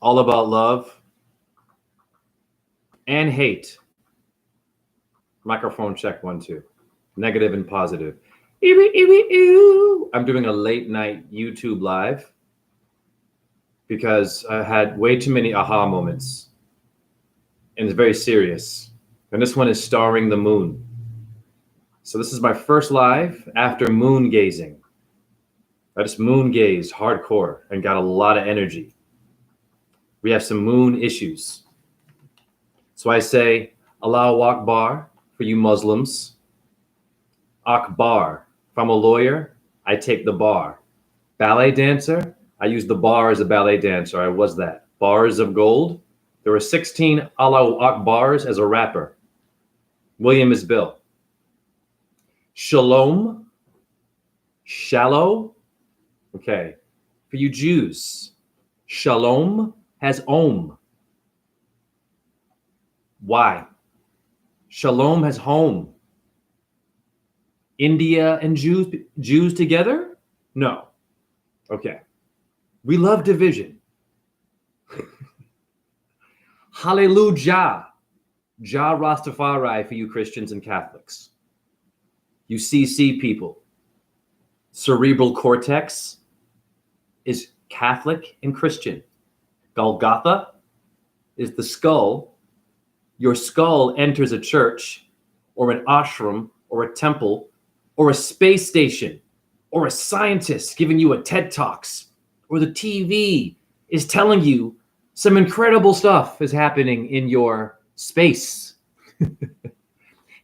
all about love and hate. Microphone check 1 2. Negative and positive. I'm doing a late night YouTube live because I had way too many aha moments. And it's very serious. And this one is starring the moon. So this is my first live after moon gazing. I just moon gazed hardcore and got a lot of energy. We have some moon issues. So I say, Allahu Akbar for you Muslims. Akbar. If I'm a lawyer, I take the bar. Ballet dancer, I use the bar as a ballet dancer. I was that. Bars of gold. There were 16 Allahu Akbars as a rapper. William is Bill. Shalom. Shallow. Okay. For you Jews, shalom has om. Why? Shalom has home. India and Jews together? No. Okay. We love division. Hallelujah. Jah Rastafari for you Christians and Catholics. You CC people. Cerebral cortex is Catholic and Christian. Golgotha is the skull. Your skull enters a church or an ashram or a temple or a space station or a scientist giving you a TED Talks, or the TV is telling you some incredible stuff is happening in your space.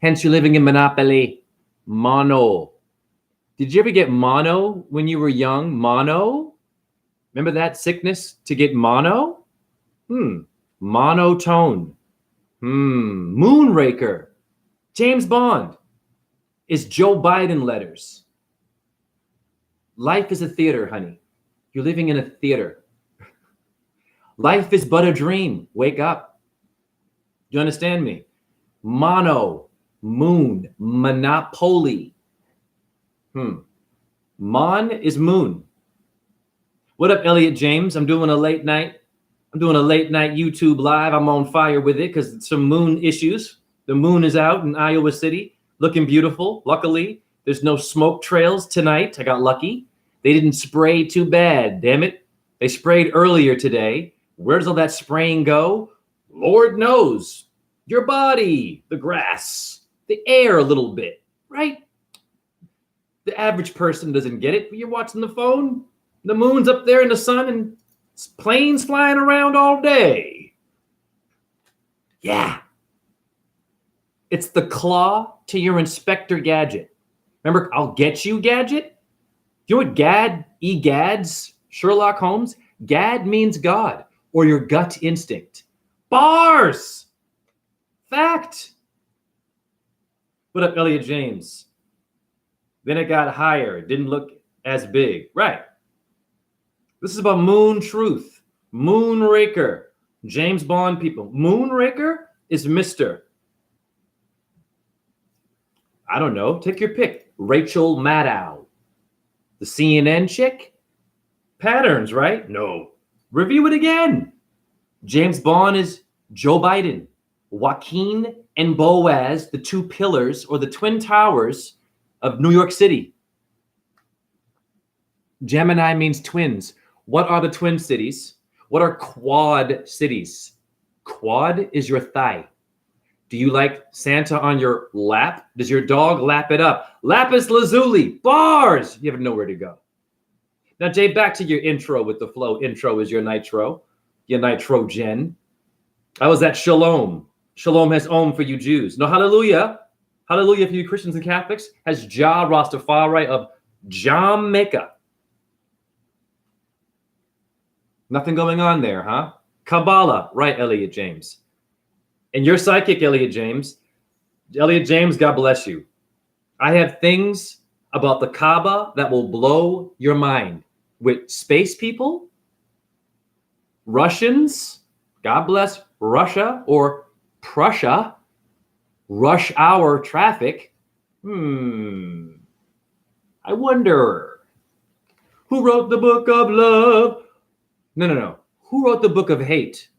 Hence you're living in Monopoly. Mono. Did you ever get mono when you were young? Mono? Remember that sickness to get mono? Monotone. Moonraker. James Bond. Is Joe Biden letters. Life is a theater, honey. You're living in a theater. Life is but a dream. Wake up. You understand me? Mono, moon, monopoly. Mon is moon. What up, Elliot James? I'm doing a late night YouTube live. I'm on fire with it because some moon issues. The moon is out in Iowa City, looking beautiful. Luckily, there's no smoke trails tonight. I got lucky. They didn't spray too bad, damn it. They sprayed earlier today. Where does all that spraying go? Lord knows. Your body, the grass, the air a little bit, right? The average person doesn't get it. You're watching the phone. The moon's up there in the sun and planes flying around all day. Yeah. It's the claw to your Inspector Gadget. Remember, I'll get you gadget? You know what GAD, EGADS, Sherlock Holmes? GAD means God or your gut instinct. Bars! Fact! What up, Elliot James? Then it got higher. It didn't look as big. Right. This is about moon truth. Moonraker. James Bond people. Moonraker is Mr. I don't know. Take your pick. Rachel Maddow. The CNN chick? Patterns, right? No. Review it again. James Bond is Joe Biden. Joaquin and Boaz, the two pillars or the twin towers of New York City. Gemini means twins. What are the twin cities? What are quad cities? Quad is your thigh. Do you like Santa on your lap? Does your dog lap it up? Lapis lazuli, bars. You have nowhere to go. Now, Jay, back to your intro with the flow. Intro is your nitrogen. I was at Shalom. Shalom has Om for you Jews. No, hallelujah. Hallelujah for you Christians and Catholics has Jah Rastafari of Jamaica. Nothing going on there, huh? Kabbalah, right, Elliot James. And you're psychic, Elliot James. Elliot James, God bless you. I have things about the Kaaba that will blow your mind. With space people, Russians, God bless Russia or Prussia, rush hour traffic. I wonder who wrote the book of love? No. Who wrote the book of hate?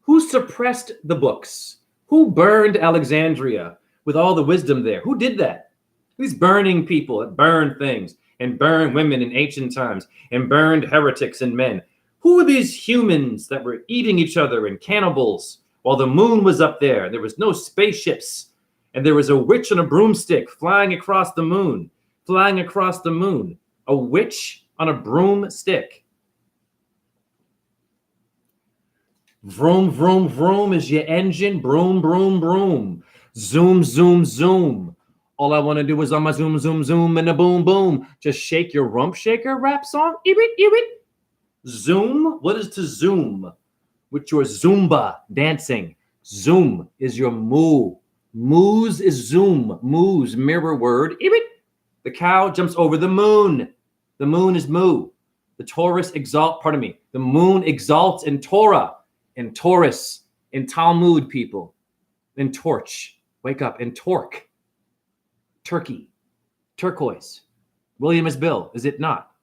Who suppressed the books? Who burned Alexandria with all the wisdom there? Who did that? Who's burning people that burned things and burned women in ancient times and burned heretics and men? Who are these humans that were eating each other and cannibals while the moon was up there and there was no spaceships and there was a witch on a broomstick flying across the moon, flying across the moon? A witch on a broomstick. Vroom, vroom, vroom is your engine. Broom, broom, broom. Zoom, zoom, zoom. All I want to do is on my zoom, zoom, zoom, and a boom, boom. Just shake your rump shaker rap song. Ibit, ibit. Zoom? What is to zoom? With your Zumba dancing. Zoom is your moo. Moos is zoom. Moos, mirror word. Ibit. The cow jumps over the moon. The moon is moo. The Taurus exalt, pardon me. The moon exalts in Torah. In Taurus, in Talmud, people, in torch, wake up, in torque, turkey, turquoise. William is Bill, is it not?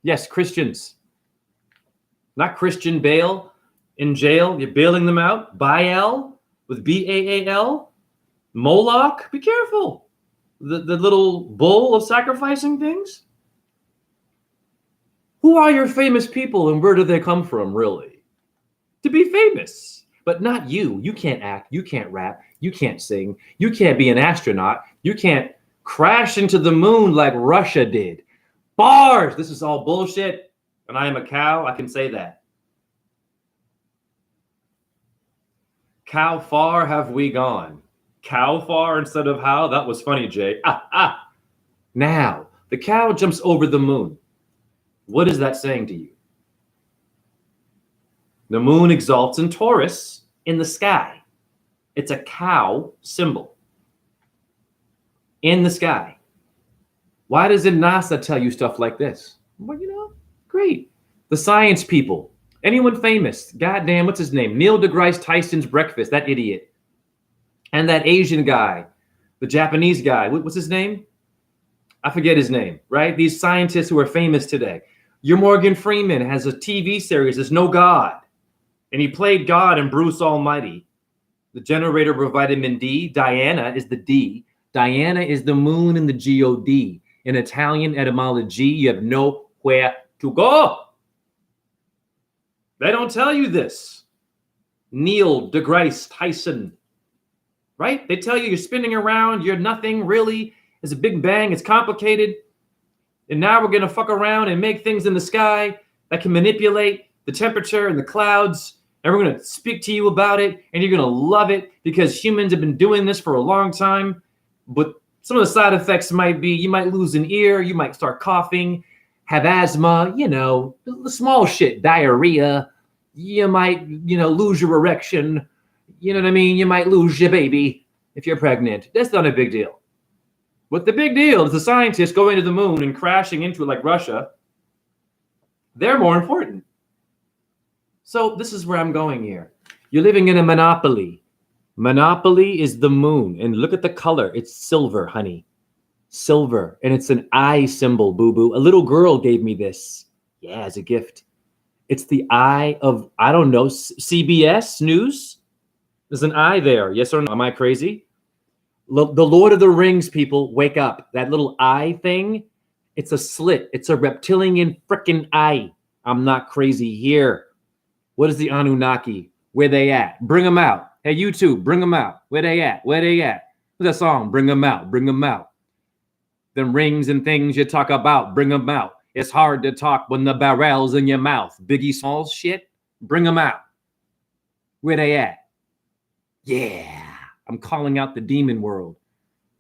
Yes, Christians. Not Christian Bale in jail. You're bailing them out. Baal with B-A-A-L. Moloch, be careful. The little bull of sacrificing things. Who are your famous people and where do they come from, really? To be famous, but not you. You can't act. You can't rap. You can't sing. You can't be an astronaut. You can't crash into the moon like Russia did. Bars! This is all bullshit. And I am a cow. I can say that. Cow far have we gone? Cow far instead of how? That was funny, Jay. Now, the cow jumps over the moon. What is that saying to you? The moon exalts in Taurus in the sky. It's a cow symbol in the sky. Why doesn't NASA tell you stuff like this? Well, great. The science people, anyone famous, goddamn, what's his name? Neil deGrasse Tyson's Breakfast, that idiot. And that Asian guy, the Japanese guy, what's his name? I forget his name, right? These scientists who are famous today. Your Morgan Freeman has a TV series, There's No God. And he played God in Bruce Almighty. The generator of vitamin D. Diana is the D. Diana is the moon in the G-O-D. In Italian etymology, you have nowhere to go. They don't tell you this. Neil deGrasse Tyson. Right? They tell you you're spinning around, you're nothing really. It's a big bang, it's complicated. And now we're going to fuck around and make things in the sky that can manipulate the temperature and the clouds. And we're going to speak to you about it, and you're going to love it because humans have been doing this for a long time. But some of the side effects might be you might lose an ear, you might start coughing, have asthma, the small shit, diarrhea. You might, lose your erection. You know what I mean? You might lose your baby if you're pregnant. That's not a big deal. But the big deal is the scientists going to the moon and crashing into it like Russia. They're more important. So this is where I'm going here. You're living in a monopoly. Monopoly is the moon. And look at the color. It's silver, honey. Silver. And it's an eye symbol, boo-boo. A little girl gave me this. Yeah, as a gift. It's the eye of, I don't know, CBS News? There's an eye there. Yes or no? Am I crazy? The Lord of the Rings, people, wake up. That little eye thing, it's a slit. It's a reptilian frickin' eye. I'm not crazy here. What is the Anunnaki? Where they at? Bring them out. Hey, YouTube, bring them out. Where they at? Where they at? What's that song? Bring them out. Bring them out. Them rings and things you talk about, bring them out. It's hard to talk when the barrel's in your mouth. Biggie Smalls shit, bring them out. Where they at? Yeah, I'm calling out the demon world.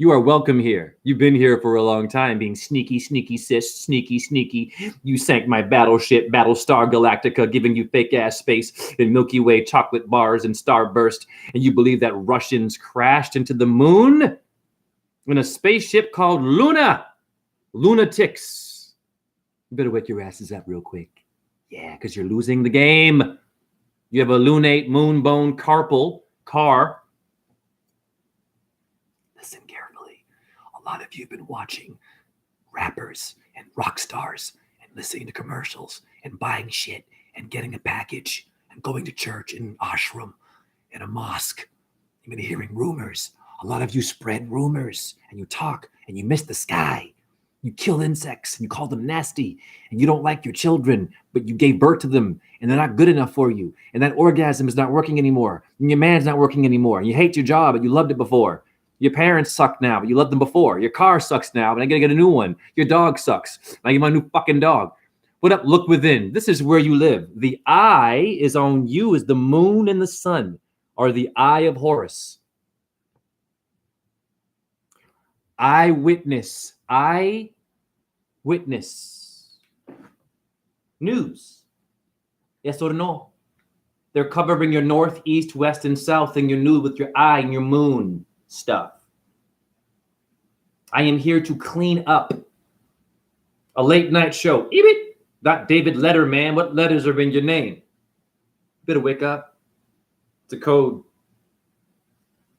You are welcome here. You've been here for a long time, being sneaky, sneaky, sis, sneaky, sneaky. You sank my battleship, Battlestar Galactica, giving you fake-ass space and Milky Way chocolate bars and starburst, and you believe that Russians crashed into the moon in a spaceship called Luna. Lunatics. You better wake your asses up real quick. Yeah, because you're losing the game. You have a lunate moonbone carpal car. Listen carefully. A lot of you have been watching rappers and rock stars and listening to commercials and buying shit and getting a package going to church in an ashram, in a mosque. You've been hearing rumors. A lot of you spread rumors and you talk and you miss the sky. You kill insects and you call them nasty and you don't like your children, but you gave birth to them and they're not good enough for you. And that orgasm is not working anymore. And your man's not working anymore. And you hate your job, but you loved it before. Your parents suck now, but you loved them before. Your car sucks now, but I gotta get a new one. Your dog sucks. Now you want a new fucking dog. What up? Look within. This is where you live. The eye is on you as the moon and the sun are the eye of Horus. Eyewitness. News. Yes or no? They're covering your north, east, west, and south in your news with your eye and your moon stuff. I am here to clean up a late night show. Not David Letterman. What letters are in your name? Better wake up. It's a code.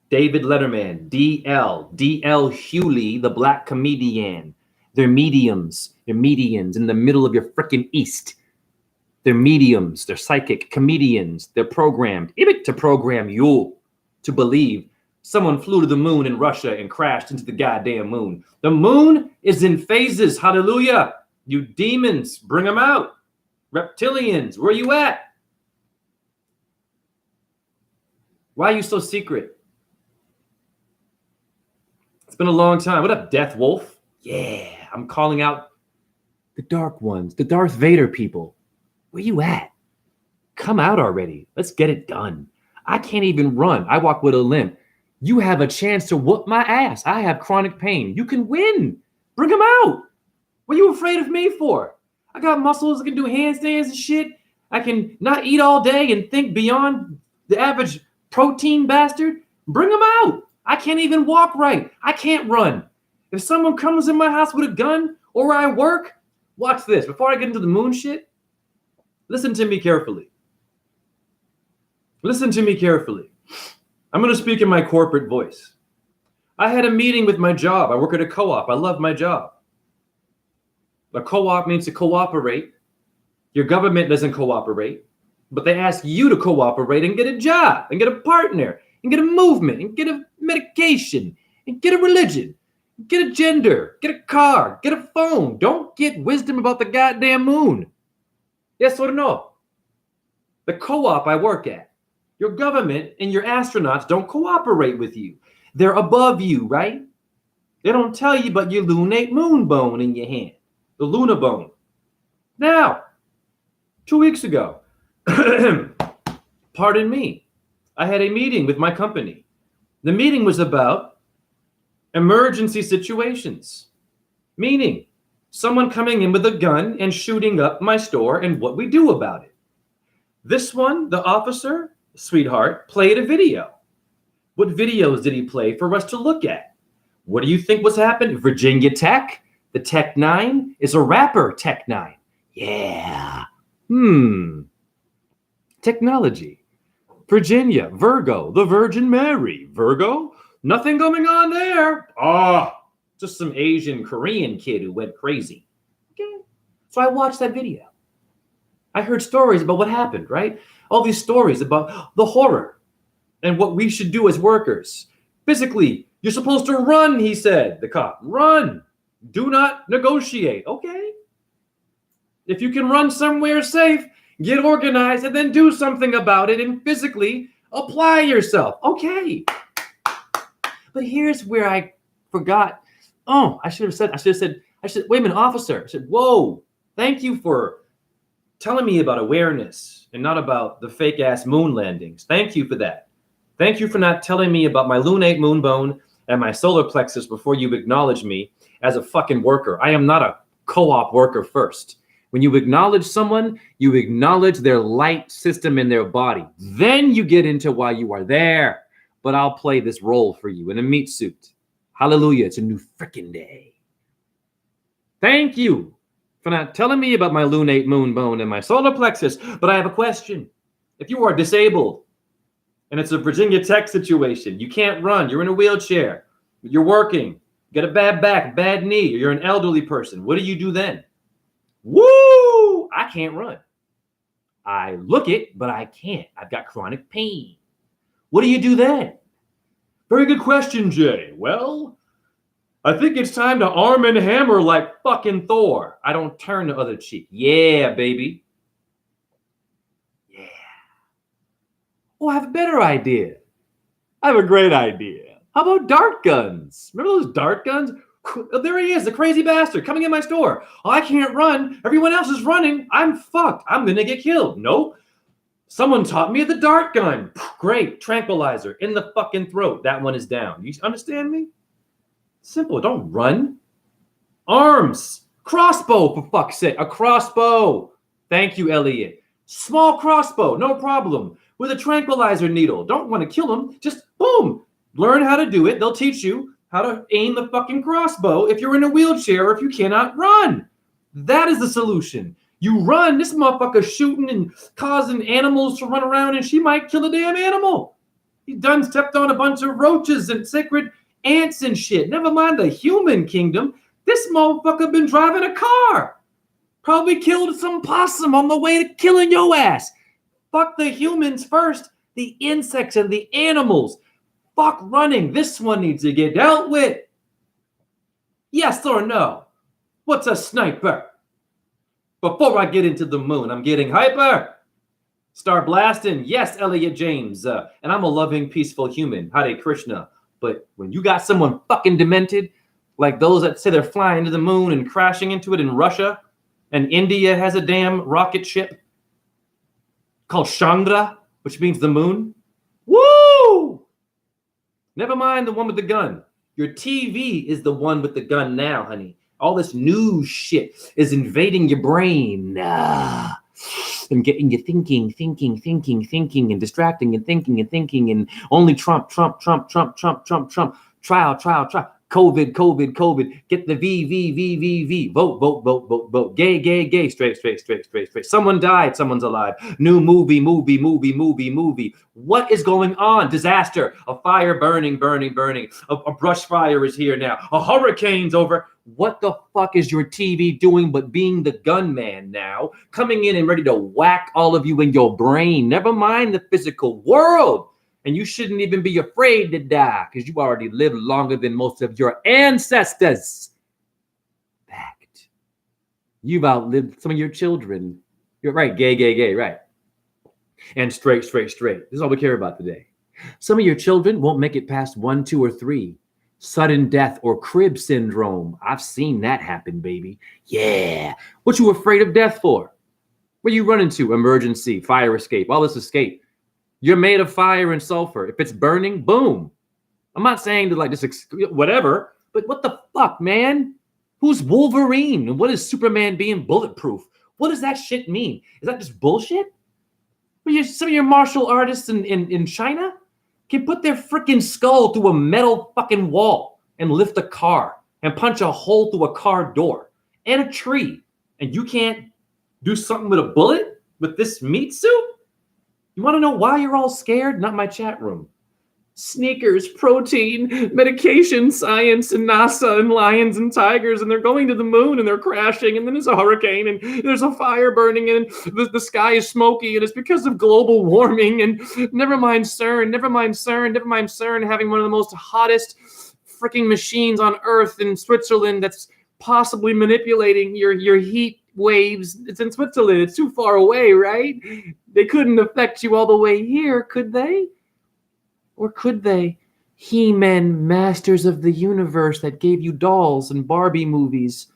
David Letterman, DL Hewley, the black comedian. They're mediums. They're medians in the middle of your freaking East. They're mediums. They're psychic comedians. They're programmed to program you to believe someone flew to the moon in Russia and crashed into the goddamn moon. The moon is in phases. Hallelujah. You demons, bring them out. Reptilians, where you at? Why are you so secret? It's been a long time. What up, Death Wolf? Yeah, I'm calling out the dark ones, the Darth Vader people. Where you at? Come out already. Let's get it done. I can't even run. I walk with a limp. You have a chance to whoop my ass. I have chronic pain. You can win. Bring them out. What are you afraid of me for? I got muscles. I can do handstands and shit. I can not eat all day and think beyond the average protein bastard. Bring them out. I can't even walk right. I can't run. If someone comes in my house with a gun or where I work, watch this. Before I get into the moon shit, listen to me carefully. Listen to me carefully. I'm going to speak in my corporate voice. I had a meeting with my job. I work at a co-op. I love my job. A co-op means to cooperate. Your government doesn't cooperate, but they ask you to cooperate and get a job and get a partner and get a movement and get a medication and get a religion, get a gender, get a car, get a phone. Don't get wisdom about the goddamn moon. Yes or no? The co-op I work at, your government and your astronauts don't cooperate with you. They're above you, right? They don't tell you about your lunate moon bone in your hand, the Luna bone. Now, 2 weeks ago, pardon me, I had a meeting with my company. The meeting was about emergency situations, meaning someone coming in with a gun and shooting up my store and what we do about it. This one, the officer, sweetheart, played a video. What videos did he play for us to look at? What do you think was happening? Virginia Tech, the Tech 9 is a rapper, Tech 9. Yeah. Technology. Virginia, Virgo, the Virgin Mary. Virgo, nothing going on there. Just some Asian Korean kid who went crazy. Okay. So I watched that video. I heard stories about what happened, right? All these stories about the horror and what we should do as workers. Physically, you're supposed to run, he said, the cop. Run. Do not negotiate. Okay. If you can run somewhere safe, get organized, and then do something about it and physically apply yourself. Okay. But here's where I forgot. I should have said, wait a minute, officer. I said, whoa, thank you for telling me about awareness and not about the fake ass moon landings. Thank you for that. Thank you for not telling me about my lunate moon bone and my solar plexus before you acknowledge me as a fucking worker. I am not a co-op worker first. When you acknowledge someone, you acknowledge their light system in their body. Then you get into why you are there. But I'll play this role for you in a meat suit. Hallelujah. It's a new freaking day. Thank you for not telling me about my lunate moon bone and my solar plexus. But I have a question. If you are disabled and it's a Virginia Tech situation, you can't run, you're in a wheelchair, you're working, you got a bad back, bad knee, or you're an elderly person, what do you do then? Woo! I can't run. I look it, but I can't. I've got chronic pain. What do you do then? Very good question, Jay. Well, I think it's time to arm and hammer like fucking Thor. I don't turn the other cheek. Yeah, baby. Yeah. Oh, I have a better idea. I have a great idea. How about dart guns? Remember those dart guns? There he is, the crazy bastard coming in my store. Oh, I can't run. Everyone else is running. I'm fucked. I'm going to get killed. Nope. Someone taught me the dart gun. Great. Tranquilizer in the fucking throat. That one is down. You understand me? Simple. Don't run. Arms. Crossbow, for fuck's sake. A crossbow. Thank you, Elliot. Small crossbow. No problem. With a tranquilizer needle. Don't want to kill them. Just boom. Learn how to do it. They'll teach you how to aim the fucking crossbow if you're in a wheelchair or if you cannot run. That is the solution. You run, this motherfucker shooting and causing animals to run around, and she might kill a damn animal. He done stepped on a bunch of roaches and sacred ants and shit. Never mind the human kingdom. This motherfucker been driving a car. Probably killed some possum on the way to killing your ass. Fuck the humans first, the insects and the animals. Fuck running. This one needs to get dealt with. Yes or no? What's a sniper? Before I get into the moon, I'm getting hyper. Start blasting. Yes, Elliot James. And I'm a loving, peaceful human. Hare Krishna. But when you got someone fucking demented, like those that say they're flying to the moon and crashing into it in Russia, and India has a damn rocket ship called Chandra, which means the moon. Woo! Never mind the one with the gun. Your TV is the one with the gun now, honey. All this new shit is invading your brain and getting you thinking, and distracting and thinking, and only Trump, trial. COVID, get the V, vote, gay, straight. Someone died, someone's alive. New movie. What is going on? Disaster, a fire burning. A brush fire is here now. A hurricane's over. What the fuck is your TV doing but being the gunman now, coming in and ready to whack all of you in your brain? Never mind the physical world. And you shouldn't even be afraid to die because you already lived longer than most of your ancestors. Fact. You've outlived some of your children. You're right, gay, right. And straight. This is all we care about today. Some of your children won't make it past 1, 2, or 3. Sudden death or crib syndrome. I've seen that happen, baby. Yeah. What you afraid of death for? Where you running to? Emergency, fire escape, all this escape. You're made of fire and sulfur. If it's burning, boom. I'm not saying to like just whatever, but what the fuck, man? Who's Wolverine? And what is Superman being bulletproof? What does that shit mean? Is that just bullshit? Some of your martial artists in China can put their freaking skull through a metal fucking wall and lift a car and punch a hole through a car door and a tree. And you can't do something with a bullet with this meat suit? You want to know why you're all scared? Not my chat room. Sneakers, protein, medication, science, and NASA, and lions and tigers, and they're going to the moon, and they're crashing, and then there's a hurricane, and there's a fire burning, and the sky is smoky, and it's because of global warming, and never mind CERN, having one of the most hottest freaking machines on Earth in Switzerland that's possibly manipulating your heat waves. It's in Switzerland. It's too far away, right? They couldn't affect you all the way here, could they? Or could they? He-Men, masters of the universe that gave you dolls and Barbie movies.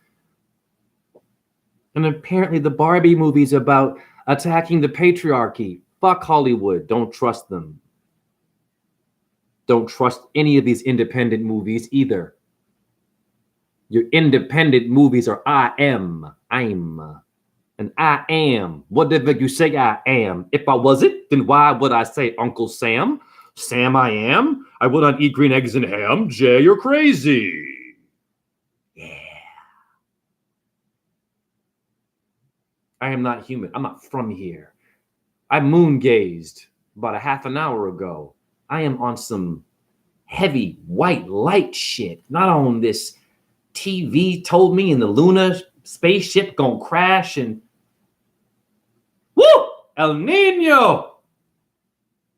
And apparently the Barbie movie's about attacking the patriarchy. Fuck Hollywood. Don't trust them. Don't trust any of these independent movies either. Your independent movies are I'm, and I am. Whatever you say I am. If I wasn't, then why would I say Uncle Sam? Sam I am? I will not eat green eggs and ham. Jay, you're crazy. Yeah. I am not human. I'm not from here. I moon gazed about a half an hour ago. I am on some heavy white light shit. Not on this TV told me in the Luna spaceship gonna crash and woo! El Nino.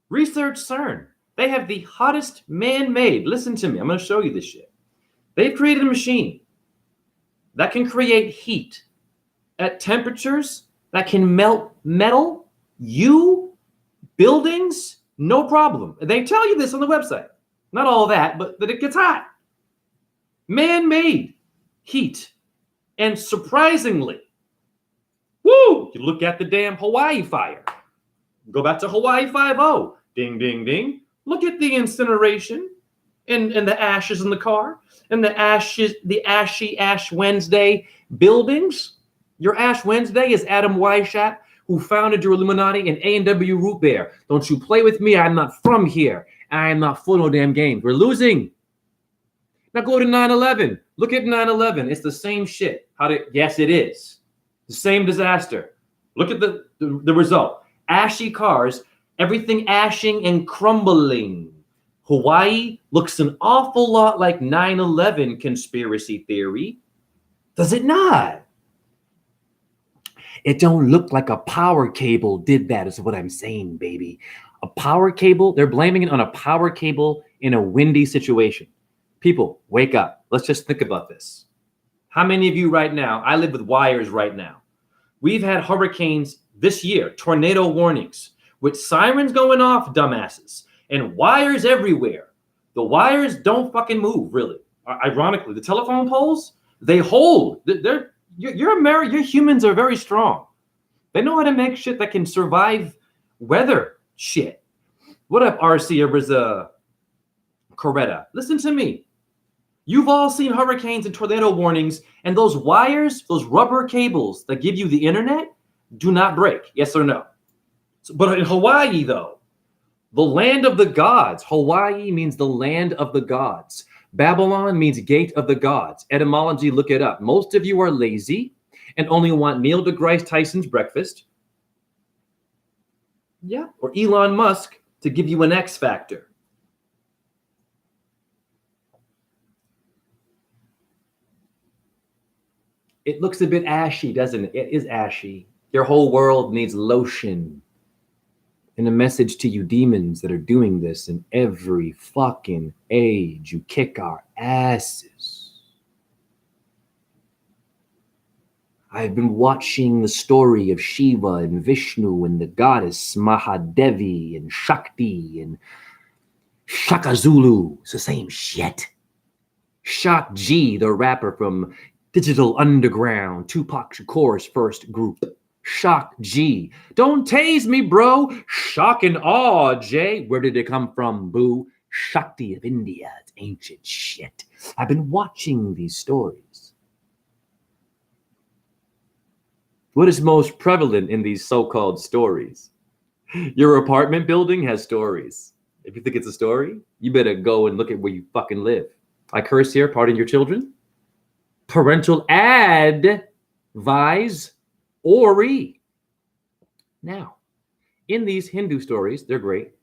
Research CERN. They have the hottest man-made. Listen to me. I'm going to show you this shit. They've created a machine that can create heat at temperatures that can melt metal, buildings, no problem. They tell you this on the website. Not all that, but that it gets hot. Man-made heat. And surprisingly, you look at the damn Hawaii fire. Go back to Hawaii 5-0. Ding, ding, ding. Look at the incineration and the ashes in the car and the ashy Ash Wednesday buildings. Your Ash Wednesday is Adam Weishaupt, who founded your Illuminati and A&W Root Beer. Don't you play with me. I'm not from here. I am not for no damn games. We're losing. Now go to 9/11. Look at 9/11. It's the same shit. Yes, it is. The same disaster. Look at the result. Ashy cars, everything ashing and crumbling. Hawaii looks an awful lot like 9/11 conspiracy theory. Does it not? It don't look like a power cable did that, is what I'm saying, baby. A power cable, they're blaming it on a power cable in a windy situation. People, wake up. Let's just think about this. How many of you right now, I live with wires right now. We've had hurricanes this year, tornado warnings, with sirens going off, dumbasses, and wires everywhere. The wires don't fucking move, really. Ironically, the telephone poles, they hold. Your humans are very strong. They know how to make shit that can survive weather shit. What up, RC Ariza Coretta? Listen to me. You've all seen hurricanes and tornado warnings, and those wires, those rubber cables that give you the internet, do not break. Yes or no? But in Hawaii, though, the land of the gods. Hawaii means the land of the gods. Babylon means gate of the gods. Etymology, look it up. Most of you are lazy and only want Neil deGrasse Tyson's breakfast. Yeah. Or Elon Musk to give you an X factor. It looks a bit ashy, doesn't it? It is ashy. Your whole world needs lotion. And a message to you demons that are doing this in every fucking age. You kick our asses. I've been watching the story of Shiva and Vishnu and the goddess Mahadevi and Shakti and Shaka Zulu. It's the same shit. Shock G, the rapper from Digital Underground, Tupac Shakur's first group. Shock G. Don't tase me, bro. Shock and awe, Jay. Where did it come from, boo? Shakti of India. It's ancient shit. I've been watching these stories. What is most prevalent in these so-called stories? Your apartment building has stories. If you think it's a story, you better go and look at where you fucking live. I curse here, pardon your children. Parental advice. Ori. Now, in these Hindu stories, they're great,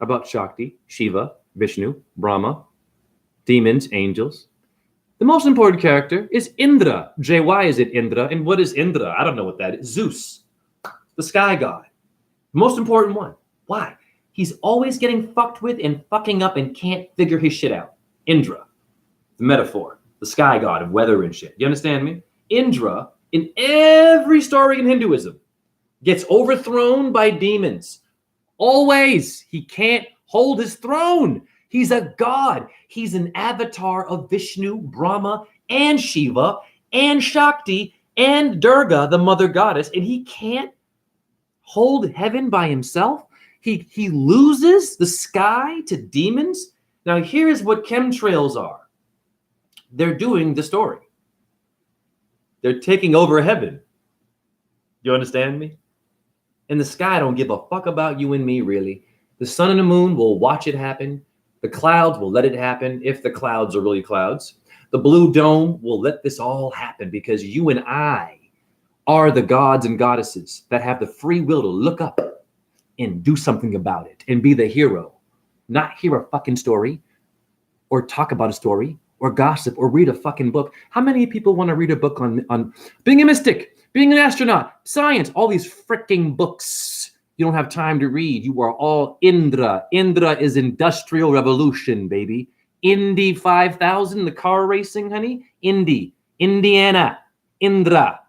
about Shakti, Shiva, Vishnu, Brahma, demons, angels. The most important character is Indra. Jay, why is it Indra? And what is Indra? I don't know what that is. Zeus, the sky god. The most important one. Why? He's always getting fucked with and fucking up and can't figure his shit out. Indra, the metaphor, the sky god of weather and shit. You understand me? Indra, in every story in Hinduism, gets overthrown by demons. Always. He can't hold his throne. He's a god. He's an avatar of Vishnu, Brahma, and Shiva, and Shakti, and Durga, the mother goddess, and he can't hold heaven by himself. He loses the sky to demons. Now, here's what chemtrails are. They're doing the story. They're taking over heaven. You understand me? And the sky don't give a fuck about you and me, really. The sun and the moon will watch it happen. The clouds will let it happen, if the clouds are really clouds. The blue dome will let this all happen because you and I are the gods and goddesses that have the free will to look up and do something about it and be the hero. Not hear a fucking story or talk about a story or gossip or read a fucking book. How many people want to read a book on being a mystic, being an astronaut, science, all these freaking books You don't have time to read. You are all Indra. Indra is Industrial Revolution, baby. Indy 5000, the car racing, honey. Indy, Indiana, Indra.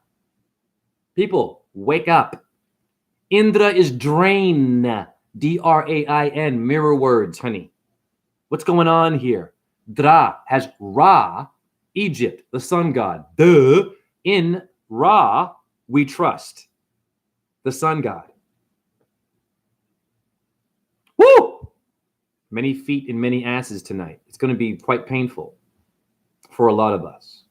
People, wake up. Indra is drain. Drain, mirror words, honey. What's going on here? Dra has Ra, Egypt, the sun god. Duh. In Ra, we trust. The sun god. Woo! Many feet and many asses tonight. It's going to be quite painful for a lot of us.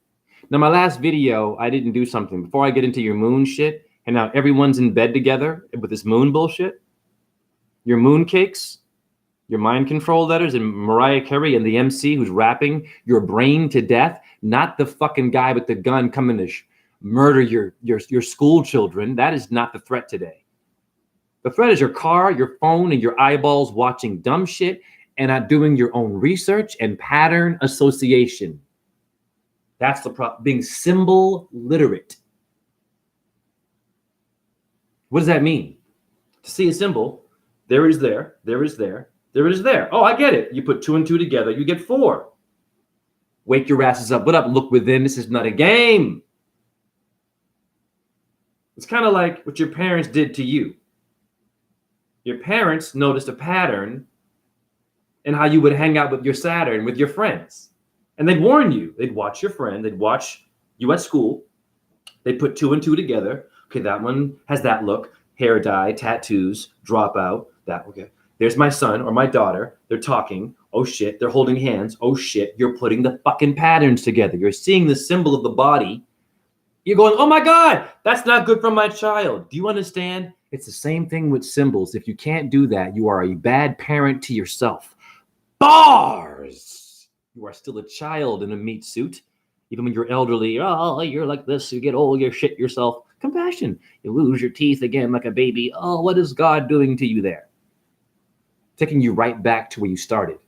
Now, my last video, I didn't do something. Before I get into your moon shit, and now everyone's in bed together with this moon bullshit, your moon cakes, your mind control letters, and Mariah Carey and the MC who's rapping your brain to death, not the fucking guy with the gun coming to murder your school children. That is not the threat today. The threat is your car, your phone, and your eyeballs watching dumb shit and not doing your own research and pattern association. That's the problem. Being symbol literate. What does that mean? To see a symbol, there is there, there is there, there is there. Oh, I get it. You put 2 and 2 together, you get 4. Wake your asses up. What up? Look within. This is not a game. It's kind of like what your parents did to you. Your parents noticed a pattern in how you would hang out with your Saturn, with your friends. And they'd warn you. They'd watch your friend. They'd watch you at school. They'd put 2 and 2 together. Okay, that one has that look. Hair dye, tattoos, dropout. That, okay. There's my son or my daughter. They're talking. Oh, shit. They're holding hands. Oh, shit. You're putting the fucking patterns together. You're seeing the symbol of the body. You're going, oh, my God, that's not good for my child. Do you understand? It's the same thing with symbols. If you can't do that, you are a bad parent to yourself. Bars! You are still a child in a meat suit. Even when you're elderly, oh, you're like this, you get old, you shit yourself. Compassion. You lose your teeth again like a baby. Oh, what is God doing to you there? Taking you right back to where you started.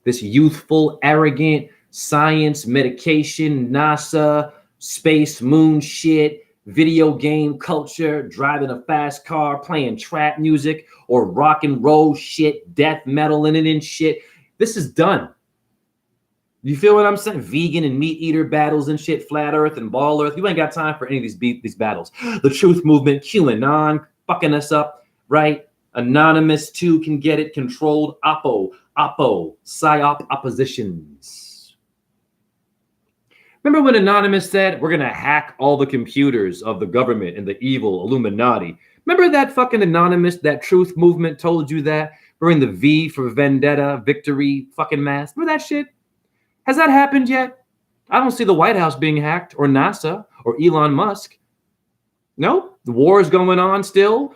This youthful, arrogant, science, medication, NASA, space, moon shit, video game culture, driving a fast car, playing trap music, or rock and roll shit, death metal in it and shit. This is done. You feel what I'm saying? Vegan and meat eater battles and shit, flat earth and ball earth. You ain't got time for any of these battles. The truth movement, QAnon, fucking us up, right? Anonymous too can get it. Controlled Oppo, PSYOP oppositions. Remember when Anonymous said, we're going to hack all the computers of the government and the evil Illuminati? Remember that fucking Anonymous, that truth movement told you that? We're in the V for Vendetta, victory, fucking mask. Remember that shit? Has that happened yet? I don't see the White House being hacked or NASA or Elon Musk. No, the war is going on still.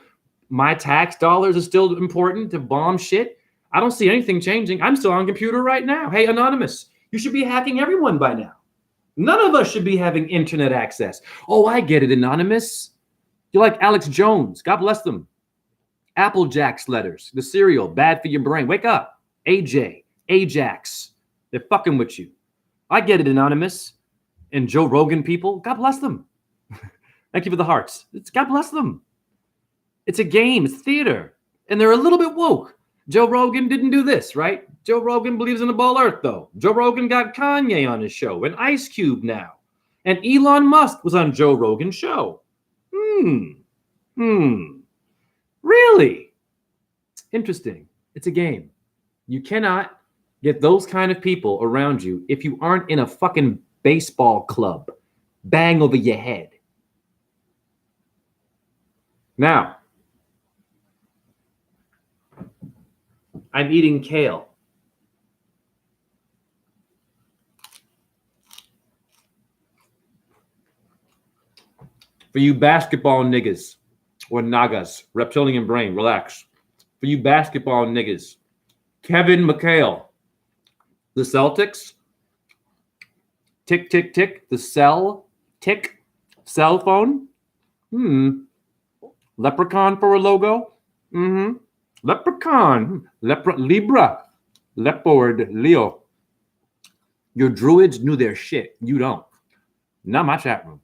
My tax dollars are still important to bomb shit. I don't see anything changing. I'm still on computer right now. Hey, Anonymous, you should be hacking everyone by now. None of us should be having internet access. Oh, I get it, Anonymous. You're like Alex Jones. God bless them. Apple Jacks letters, the cereal, bad for your brain. Wake up. AJ, Ajax. They're fucking with you. I get it, Anonymous. And Joe Rogan people, God bless them. Thank you for the hearts. God bless them. It's a game. It's theater. And they're a little bit woke. Joe Rogan didn't do this, right? Joe Rogan believes in the ball earth, though. Joe Rogan got Kanye on his show and Ice Cube now. And Elon Musk was on Joe Rogan's show. Really? Interesting. It's a game. You cannot get those kind of people around you if you aren't in a fucking baseball club. Bang over your head. Now, I'm eating kale. For you basketball niggas or nagas, reptilian brain, relax. For you basketball niggas, Kevin McHale, the Celtics, tick, tick, tick, the cell, tick, cell phone. Leprechaun for a logo. Leprechaun, Libra, leopard, Leo. Your druids knew their shit. You don't. Not my chat room.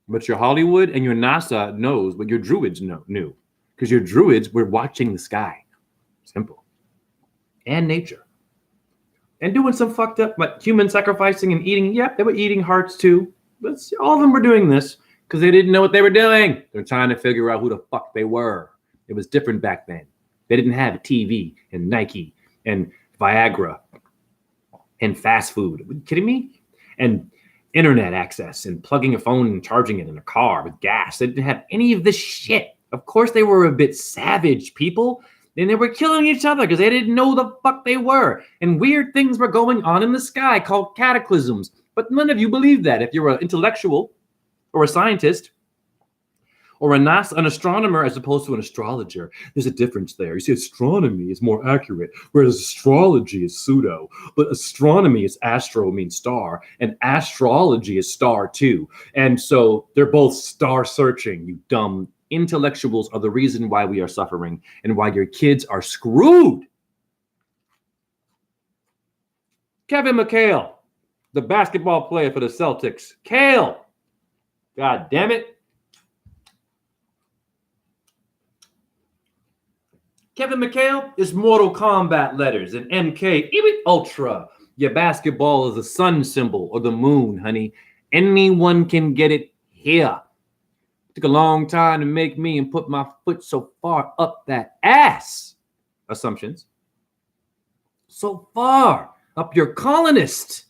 But your Hollywood and your NASA knows, but your druids knew. Because your druids were watching the sky. Simple. And nature. And doing some fucked up, like human sacrificing and eating. Yep, they were eating hearts too. But all of them were doing this because they didn't know what they were doing. They're trying to figure out who the fuck they were. It was different back then. They didn't have TV and Nike and Viagra and fast food. Are you kidding me? And internet access and plugging a phone and charging it in a car with gas. They didn't have any of this shit. Of course, they were a bit savage people. And they were killing each other because they didn't know the fuck they were. And weird things were going on in the sky called cataclysms. But none of you believe that. If you're an intellectual or a scientist or an astronomer as opposed to an astrologer, there's a difference there. You see, astronomy is more accurate, whereas astrology is pseudo. But astronomy is astro means star, and astrology is star too. And so they're both star searching, you dumb. Intellectuals are the reason why we are suffering and why your kids are screwed. Kevin McHale, the basketball player for the Celtics. Kale. God damn it. Kevin McHale is Mortal Kombat letters and MK Ultra. Your basketball is a sun symbol or the moon, honey. Anyone can get it here. Took a long time to make me and put my foot so far up that ass. Assumptions. So far up your colonist.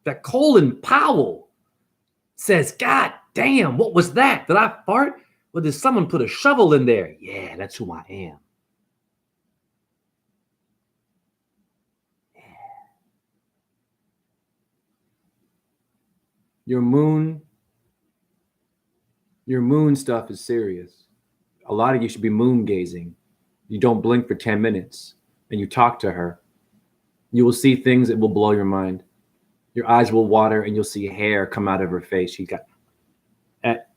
That Colin Powell says, God damn, what was that? Did I fart? Or did someone put a shovel in there? Yeah, that's who I am. Yeah. Your moon stuff is serious. A lot of you should be moon gazing. You don't blink for 10 minutes and you talk to her. You will see things that will blow your mind. Your eyes will water and you'll see hair come out of her face.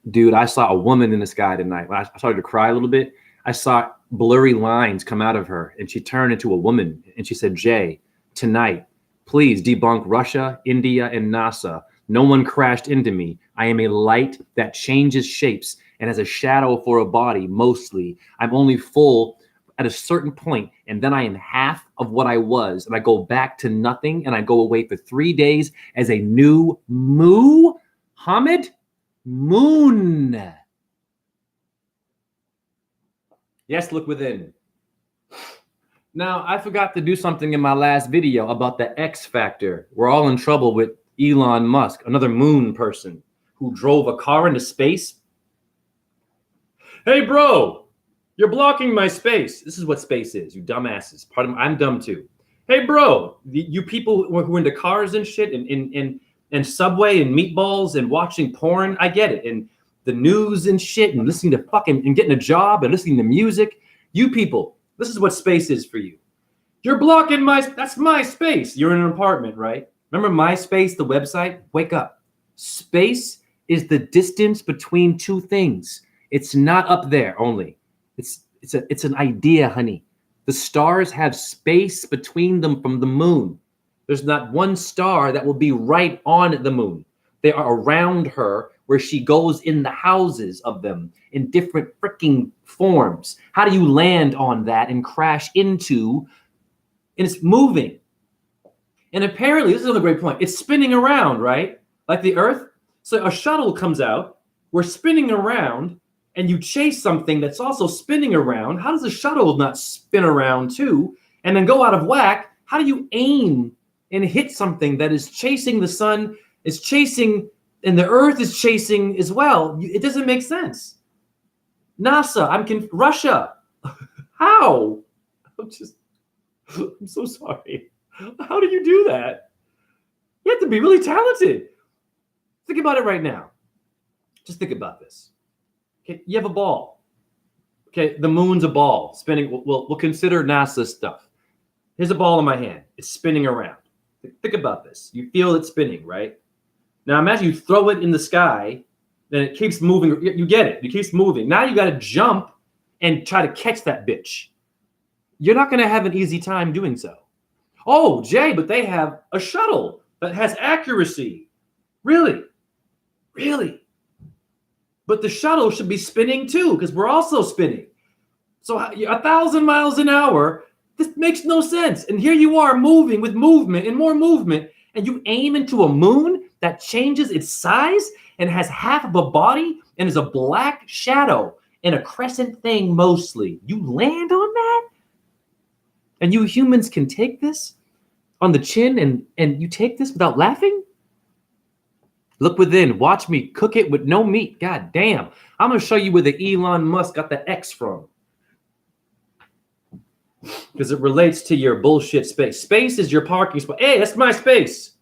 Dude, I saw a woman in the sky tonight. When I started to cry a little bit, I saw blurry lines come out of her and she turned into a woman and she said, Jay, tonight, please debunk Russia, India, and NASA. No one crashed into me. I am a light that changes shapes and has a shadow for a body, mostly. I'm only full at a certain point, and then I am half of what I was, and I go back to nothing, and I go away for 3 days as a new Muhammad Moon. Yes, look within. Now, I forgot to do something in my last video about the X Factor. We're all in trouble with Elon Musk, another moon person who drove a car into space. Hey, bro, you're blocking my space. This is what space is, you dumbasses. I'm dumb too. Hey, bro, you people who are into cars and shit and Subway and meatballs and watching porn, I get it. And the news and shit and listening to fucking and getting a job and listening to music. You people, this is what space is for you. You're blocking that's my space. You're in an apartment, right? Remember MySpace, the website? Wake up. Space is the distance between two things. It's not up there only. It's an idea, honey. The stars have space between them from the moon. There's not one star that will be right on the moon. They are around her where she goes in the houses of them in different freaking forms. How do you land on that and crash into, and it's moving. And apparently, this is another great point. It's spinning around, right? Like the Earth. So a shuttle comes out, we're spinning around, and you chase something that's also spinning around. How does a shuttle not spin around too and then go out of whack? How do you aim and hit something that is chasing the sun, is chasing, and the Earth is chasing as well? It doesn't make sense. NASA, Russia. How? I'm so sorry. How do you do that? You have to be really talented. Think about it right now. Just think about this. Okay, you have a ball. Okay, the moon's a ball spinning. We'll consider NASA stuff. Here's a ball in my hand. It's spinning around. Think about this. You feel it spinning, right? Now imagine you throw it in the sky, then it keeps moving. You get it. It keeps moving. Now you got to jump and try to catch that bitch. You're not going to have an easy time doing so. Oh, Jay, but they have a shuttle that has accuracy. Really? Really? But the shuttle should be spinning too, because we're also spinning. So 1,000 miles an hour, this makes no sense. And here you are moving with movement and more movement, and you aim into a moon that changes its size and has half of a body and is a black shadow and a crescent thing mostly. You land on that? And you humans can take this on the chin and you take this without laughing? Look within. Watch me cook it with no meat. God damn. I'm going to show you where the Elon Musk got the X from. Because it relates to your bullshit space. Space is your parking spot. Hey, that's my space.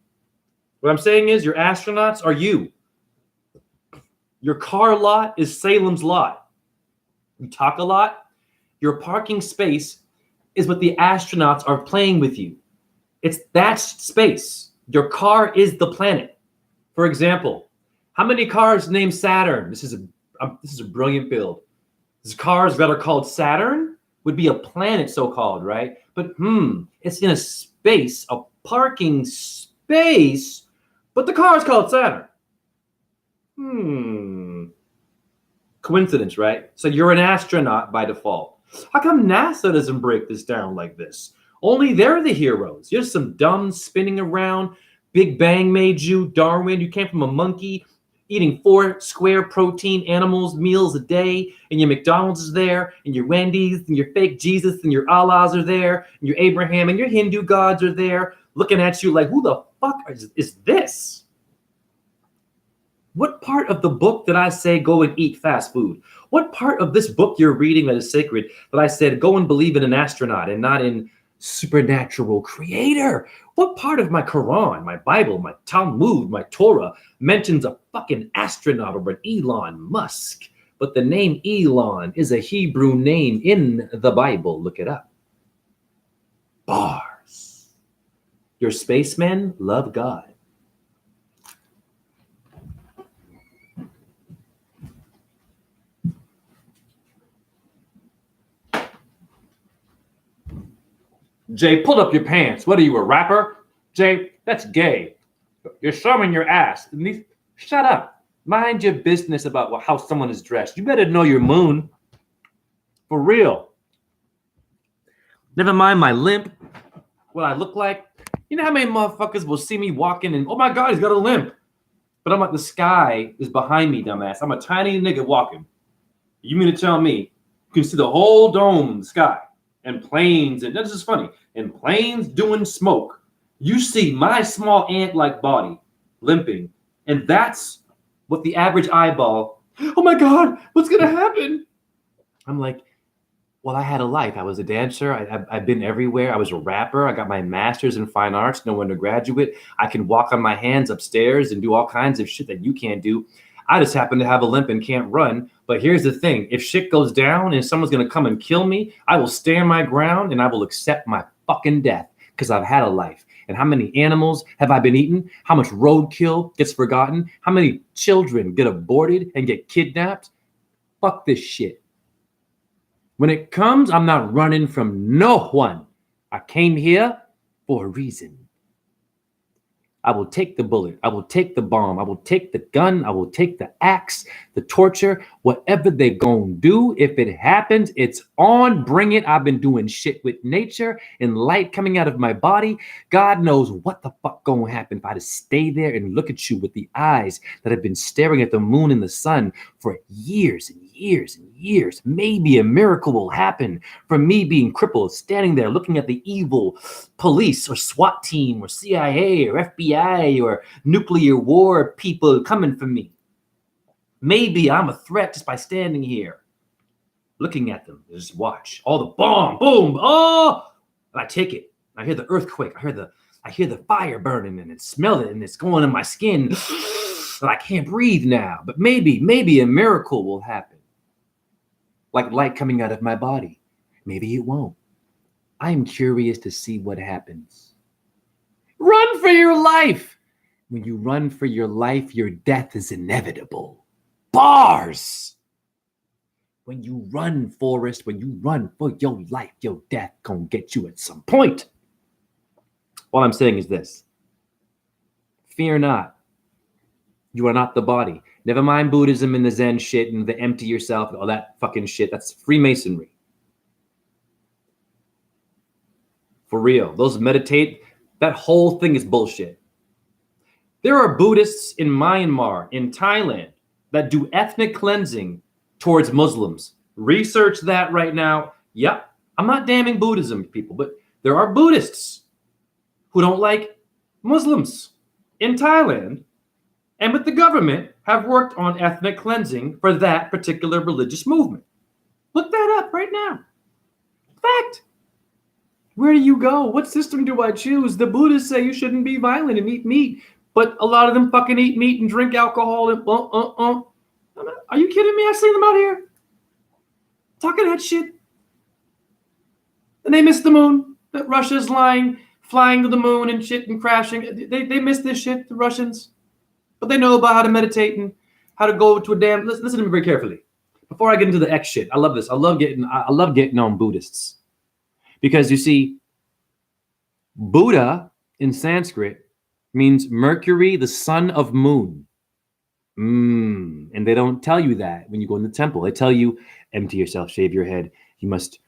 What I'm saying is your astronauts are you. Your car lot is Salem's lot. You talk a lot. Your parking space is what the astronauts are playing with you. It's that space. Your car is the planet. For example, how many cars named Saturn? This is a brilliant build. These cars that are called Saturn would be a planet, so-called, right? But it's in a space, a parking space, but the car is called Saturn. Coincidence, right? So you're an astronaut by default. How come NASA doesn't break this down like this? Only they're the heroes. You're some dumb spinning around. Big Bang made you. Darwin, you came from a monkey eating 4 square protein animals meals a day, and your McDonald's is there, and your Wendy's, and your fake Jesus, and your Allahs are there, and your Abraham, and your Hindu gods are there, looking at you like, who the fuck is this? What part of the book did I say go and eat fast food? What part of this book you're reading that is sacred that I said go and believe in an astronaut and not in supernatural creator? What part of my Quran, my Bible, my Talmud, my Torah mentions a fucking astronaut or an Elon Musk? But the name Elon is a Hebrew name in the Bible. Look it up. Bars. Your spacemen love God. Jay, pull up your pants. What are you, a rapper? Jay, that's gay. You're showing your ass. Shut up. Mind your business about how someone is dressed. You better know your moon. For real. Never mind my limp, what I look like. You know how many motherfuckers will see me walking and, oh my God, he's got a limp. But I'm like, the sky is behind me, dumbass. I'm a tiny nigga walking. You mean to tell me you can see the whole dome in the sky? And planes, and that's just funny, and planes doing smoke. You see my small ant-like body limping, and that's what the average eyeball, oh my God, what's gonna happen? I'm like, well, I had a life. I was a dancer. I've been everywhere. I was a rapper. I got my master's in fine arts, no undergraduate. I can walk on my hands upstairs and do all kinds of shit that you can't do. I just happen to have a limp and can't run. But here's the thing. If shit goes down and someone's going to come and kill me, I will stand my ground and I will accept my fucking death because I've had a life. And how many animals have I been eaten? How much roadkill gets forgotten? How many children get aborted and get kidnapped? Fuck this shit. When it comes, I'm not running from no one. I came here for a reason. I will take the bullet. I will take the bomb. I will take the gun. I will take the axe, the torture, whatever they gonna do. If it happens, it's on. Bring it. I've been doing shit with nature and light coming out of my body. God knows what the fuck gonna happen if I just stay there and look at you with the eyes that have been staring at the moon and the sun for years and years and years. Maybe a miracle will happen from me being crippled, standing there looking at the evil police or SWAT team or CIA or FBI or nuclear war people coming for me. Maybe I'm a threat just by standing here, looking at them. Just watch all the bomb, boom, oh! And I take it. I hear the earthquake. I hear the fire burning and smell it and it's going in my skin. And I can't breathe now. But maybe a miracle will happen. Like light coming out of my body. Maybe it won't. I am curious to see what happens. Run for your life. When you run for your life, your death is inevitable. Bars. When you run, Forrest, when you run for your life, your death gonna get you at some point. All I'm saying is this. Fear not. You are not the body. Never mind Buddhism and the Zen shit and the empty yourself and all that fucking shit. That's Freemasonry. For real. Those meditate, that whole thing is bullshit. There are Buddhists in Myanmar, in Thailand, that do ethnic cleansing towards Muslims. Research that right now. Yep. I'm not damning Buddhism, people, but there are Buddhists who don't like Muslims in Thailand and with the government have worked on ethnic cleansing for that particular religious movement. Look that up right now. Fact. Where do you go? What system do I choose? The Buddhists say you shouldn't be violent and eat meat, but a lot of them fucking eat meat and drink alcohol and Are you kidding me? I seen them out here talking that shit. And they missed the moon. That Russia's flying to the moon and shit and crashing. They missed this shit, the Russians. But they know about how to meditate and how to go to a damn. Listen to me very carefully. Before I get into the X shit, I love this. I love getting on Buddhists. Because you see, Buddha in Sanskrit means Mercury, the son of moon. And they don't tell you that when you go in the temple. They tell you, empty yourself, shave your head. You must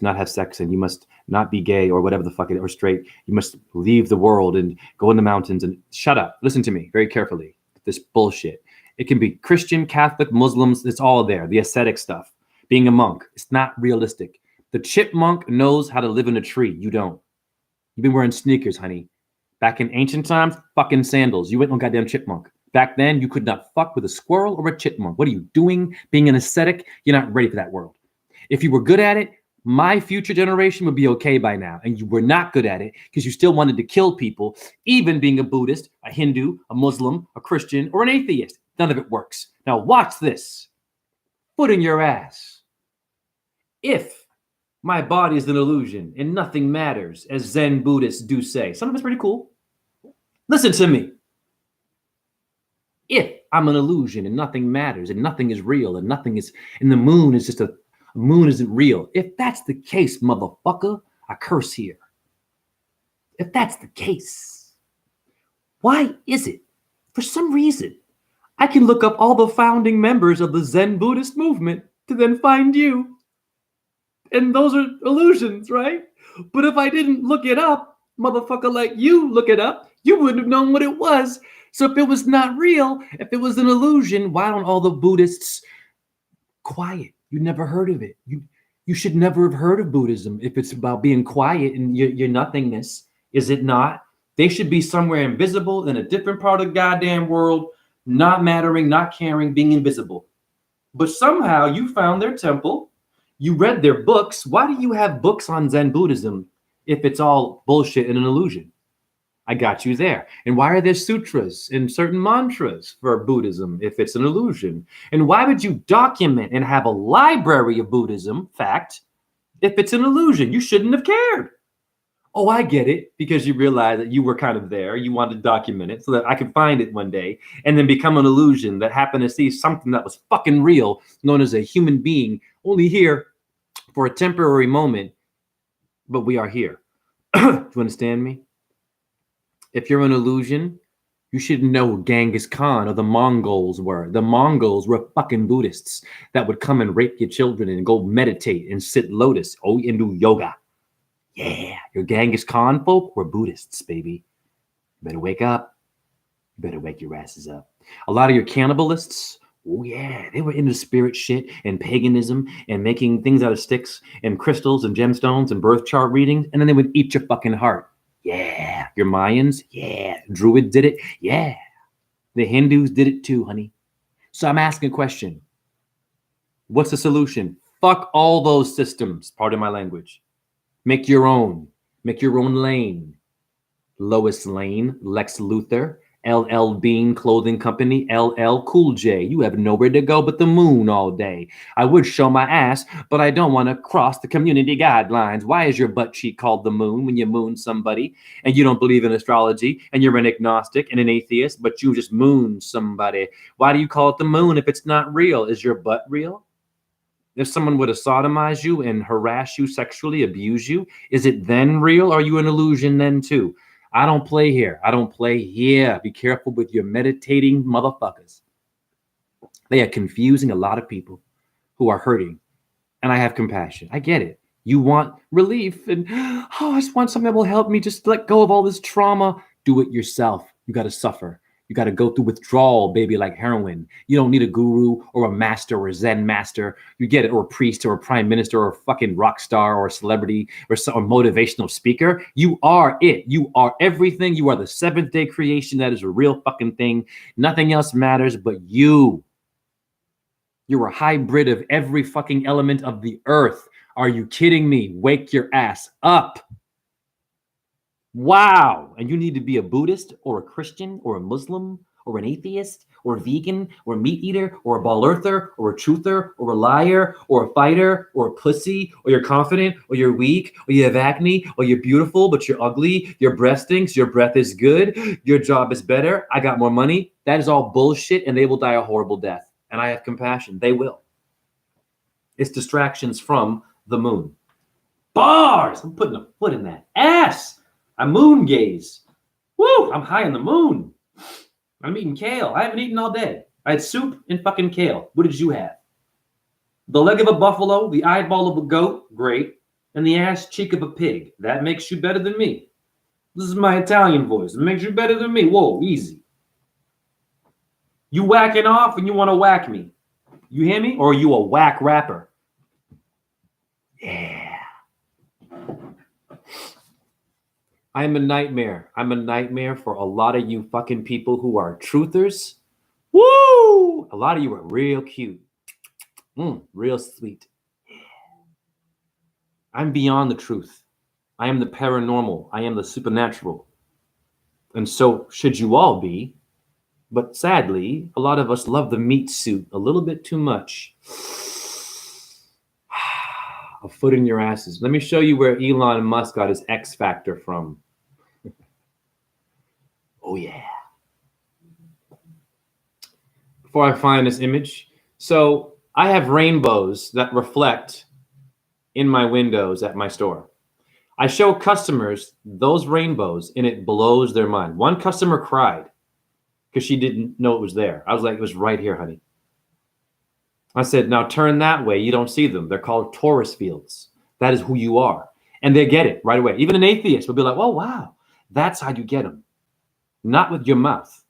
not have sex and you must not be gay or whatever the fuck it is, or straight. You must leave the world and go in the mountains and shut up. Listen to me very carefully. This bullshit. It can be Christian, Catholic, Muslims. It's all there. The ascetic stuff. Being a monk. It's not realistic. The chipmunk knows how to live in a tree. You don't. You've been wearing sneakers, honey. Back in ancient times, fucking sandals. You went on goddamn chipmunk. Back then, you could not fuck with a squirrel or a chipmunk. What are you doing? Being an ascetic, you're not ready for that world. If you were good at it, my future generation would be okay by now. And you were not good at it because you still wanted to kill people, even being a Buddhist, a Hindu, a Muslim, a Christian, or an atheist. None of it works. Now watch this. Foot in your ass. If my body is an illusion and nothing matters, as Zen Buddhists do say. Some of it's pretty cool. Listen to me. If I'm an illusion and nothing matters and nothing is real and the moon is just moon isn't real. If that's the case, motherfucker, I curse here. If that's the case, why is it? For some reason, I can look up all the founding members of the Zen Buddhist movement to then find you. And those are illusions, right? But if I didn't look it up, motherfucker like you look it up, you wouldn't have known what it was. So if it was not real, if it was an illusion, why don't all the Buddhists quiet? You never heard of it. You should never have heard of Buddhism if it's about being quiet and your nothingness. Is it not? They should be somewhere invisible in a different part of the goddamn world, not mattering, not caring, being invisible. But somehow you found their temple. You read their books. Why do you have books on Zen Buddhism if it's all bullshit and an illusion? I got you there. And why are there sutras and certain mantras for Buddhism if it's an illusion? And why would you document and have a library of Buddhism, fact, if it's an illusion? You shouldn't have cared. Oh, I get it, because you realize that you were kind of there. You wanted to document it so that I could find it one day and then become an illusion that happened to see something that was fucking real, known as a human being, only here for a temporary moment, but we are here. Do you understand me? If you're an illusion, you should know who Genghis Khan or the Mongols were. The Mongols were fucking Buddhists that would come and rape your children and go meditate and sit lotus, and do yoga. Yeah, your Genghis Khan folk were Buddhists, baby. You better wake up. You better wake your asses up. A lot of your cannibalists, oh yeah, they were into spirit shit and paganism and making things out of sticks and crystals and gemstones and birth chart readings, and then they would eat your fucking heart. Yeah, your Mayans, yeah, Druids did it, yeah. The Hindus did it too, honey. So I'm asking a question. What's the solution? Fuck all those systems, pardon my language. Make your own lane. Lois Lane, Lex Luthor, LL Bean Clothing Company, LL Cool J. You have nowhere to go but the moon all day. I would show my ass, but I don't want to cross the community guidelines. Why is your butt cheek called the moon when you moon somebody and you don't believe in astrology and you're an agnostic and an atheist, but you just moon somebody? Why do you call it the moon if it's not real? Is your butt real? If someone were to sodomize you and harass you sexually, abuse you, is it then real? Or are you an illusion then too? I don't play here. I don't play here. Be careful with your meditating motherfuckers. They are confusing a lot of people who are hurting. And I have compassion. I get it. You want relief and, oh, I just want something that will help me just let go of all this trauma. Do it yourself. You got to suffer. You got to go through withdrawal, baby, like heroin. You don't need a guru or a master or a Zen master. You get it, or a priest or a prime minister or a fucking rock star or a celebrity or a motivational speaker. You are it. You are everything. You are the seventh day creation. That is a real fucking thing. Nothing else matters but you. You're a hybrid of every fucking element of the earth. Are you kidding me? Wake your ass up. Wow. And you need to be a Buddhist or a Christian or a Muslim or an atheist or a vegan or a meat eater or a ball earther or a truther or a liar or a fighter or a pussy, or you're confident or you're weak or you have acne or you're beautiful but you're ugly. Your breath stinks. Your breath is good. Your job is better. I got more money. That is all bullshit, and they will die a horrible death. And I have compassion. They will. It's distractions from the moon. Bars! I'm putting a foot in that ass. I moon gaze. Woo! I'm high on the moon. I'm eating kale. I haven't eaten all day. I had soup and fucking kale. What did you have? The leg of a buffalo, the eyeball of a goat, great, and the ass cheek of a pig. That makes you better than me. This is my Italian voice. It makes you better than me. Whoa, easy. You whacking off and you want to whack me. You hear me? Or are you a whack rapper? Yeah. I'm a nightmare. I'm a nightmare for a lot of you fucking people who are truthers. Woo! A lot of you are real cute. Real sweet. I'm beyond the truth. I am the paranormal. I am the supernatural. And so should you all be. But sadly, a lot of us love the meat suit a little bit too much. A foot in your asses. Let me show you where Elon Musk got his X factor from. Oh, yeah. Before I find this image. So I have rainbows that reflect in my windows at my store. I show customers those rainbows and it blows their mind. One customer cried because she didn't know it was there. I was like, it was right here, honey. I said, now turn that way. You don't see them. They're called Taurus fields. That is who you are. And they get it right away. Even an atheist will be like, oh, wow, that's how you get them. Not with your mouth.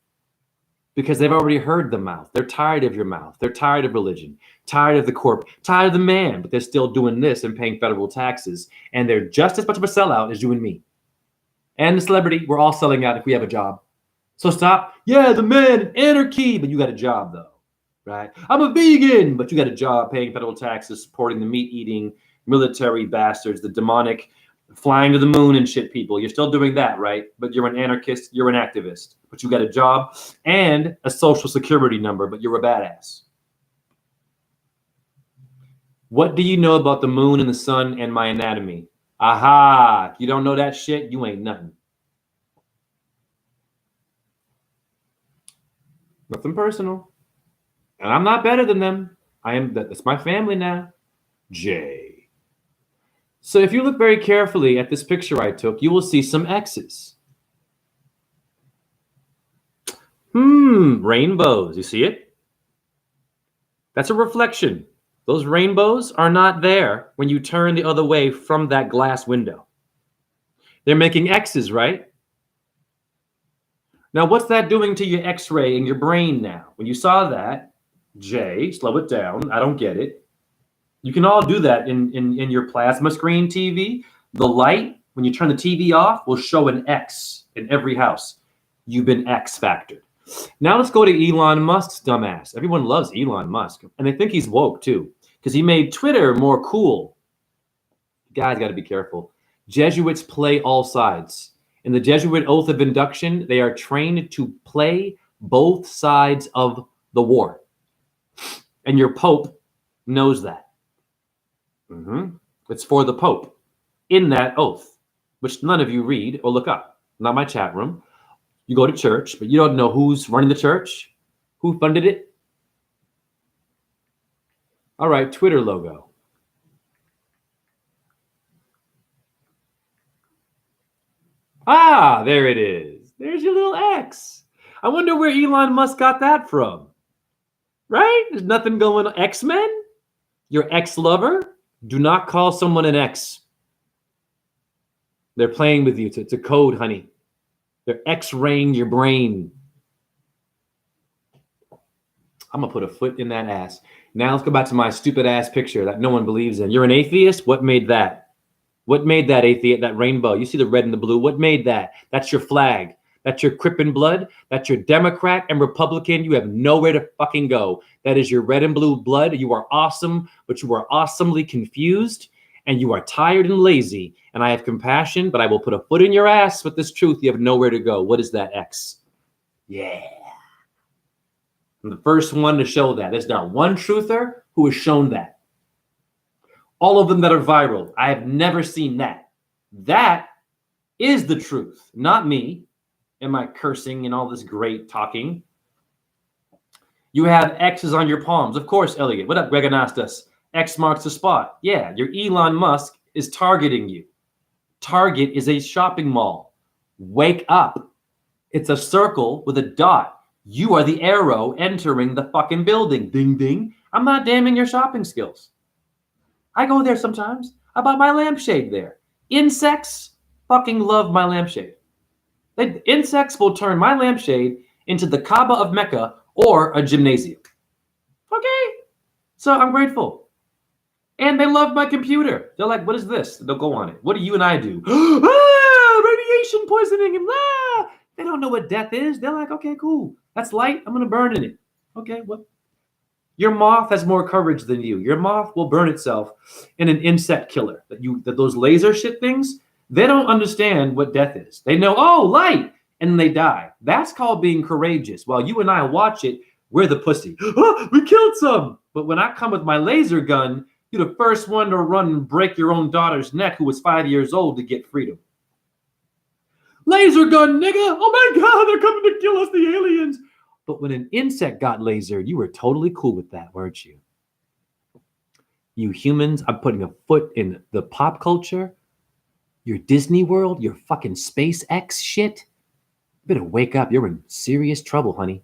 Because they've already heard the mouth. They're tired of your mouth. They're tired of religion, tired of the corp, tired of the man, but they're still doing this and paying federal taxes. And they're just as much of a sellout as you and me. And the celebrity, we're all selling out if we have a job. So stop. Yeah, the man, anarchy, but you got a job though, right? I'm a vegan, but you got a job paying federal taxes, supporting the meat-eating military bastards, the demonic flying to the moon and shit people. You're still doing that, right? But you're an anarchist, you're an activist, but you got a job and a social security number, but you're a badass. What do you know about the moon and the sun and my anatomy? Aha, if you don't know that shit, you ain't nothing. Nothing personal. And I'm not better than them. That's my family now. Jay. So if you look very carefully at this picture I took, you will see some X's. Rainbows. You see it? That's a reflection. Those rainbows are not there when you turn the other way from that glass window. They're making X's, right? Now, what's that doing to your X-ray in your brain now? When you saw that, Jay, slow it down. I don't get it. You can all do that in your plasma screen TV. The light, when you turn the TV off, will show an X in every house. You've been X-factored. Now let's go to Elon Musk's dumbass. Everyone loves Elon Musk, and they think he's woke too, because he made Twitter more cool. You guys got to be careful. Jesuits play all sides. In the Jesuit oath of induction, they are trained to play both sides of the war. And your Pope knows that. It's for the Pope in that oath, which none of you read or look up. Not my chat room. You go to church, but you don't know who's running the church, who funded it. All right, Twitter logo. Ah, there it is. There's your little X. I wonder where Elon Musk got that from. Right? There's nothing going on. X-Men? Your ex-lover? Do not call someone an ex. They're playing with you. It's a code, honey. They're X-raying your brain. I'm going to put a foot in that ass. Now let's go back to my stupid ass picture that no one believes in. You're an atheist? What made that? What made that atheist, that rainbow? You see the red and the blue. What made that? That's your flag. That's your Crippen blood. That's your Democrat and Republican. You have nowhere to fucking go. That is your red and blue blood. You are awesome, but you are awesomely confused and you are tired and lazy. And I have compassion, but I will put a foot in your ass with this truth. You have nowhere to go. What is that, X? Yeah. I'm the first one to show that. There's not one truther who has shown that. All of them that are viral, I have never seen that. That is the truth, not me and my cursing and all this great talking. You have X's on your palms. Of course, Elliot. What up, Greg Anastas? X marks the spot. Yeah, your Elon Musk is targeting you. Target is a shopping mall. Wake up. It's a circle with a dot. You are the arrow entering the fucking building. Ding, ding. I'm not damning your shopping skills. I go there sometimes. I bought my lampshade there. Insects fucking love my lampshade. Insects will turn my lampshade into the Kaaba of Mecca or a gymnasium. Okay. So I'm grateful. And they love my computer. They're like, what is this? They'll go on it. What do you and I do? Radiation poisoning and blah. They don't know what death is. They're like, okay, cool. That's light. I'm going to burn in it. Okay, what? Your moth has more courage than you. Your moth will burn itself in an insect killer. That those laser shit things, they don't understand what death is. They know, oh, light, and they die. That's called being courageous. While you and I watch it, we're the pussy. Oh, we killed some. But when I come with my laser gun, you're the first one to run and break your own daughter's neck who was 5 years old to get freedom. Laser gun, nigga. Oh my God, they're coming to kill us, the aliens. But when an insect got lasered, you were totally cool with that, weren't you? You humans, I'm putting a foot in the pop culture, your Disney World, your fucking SpaceX shit. You better wake up. You're in serious trouble, honey.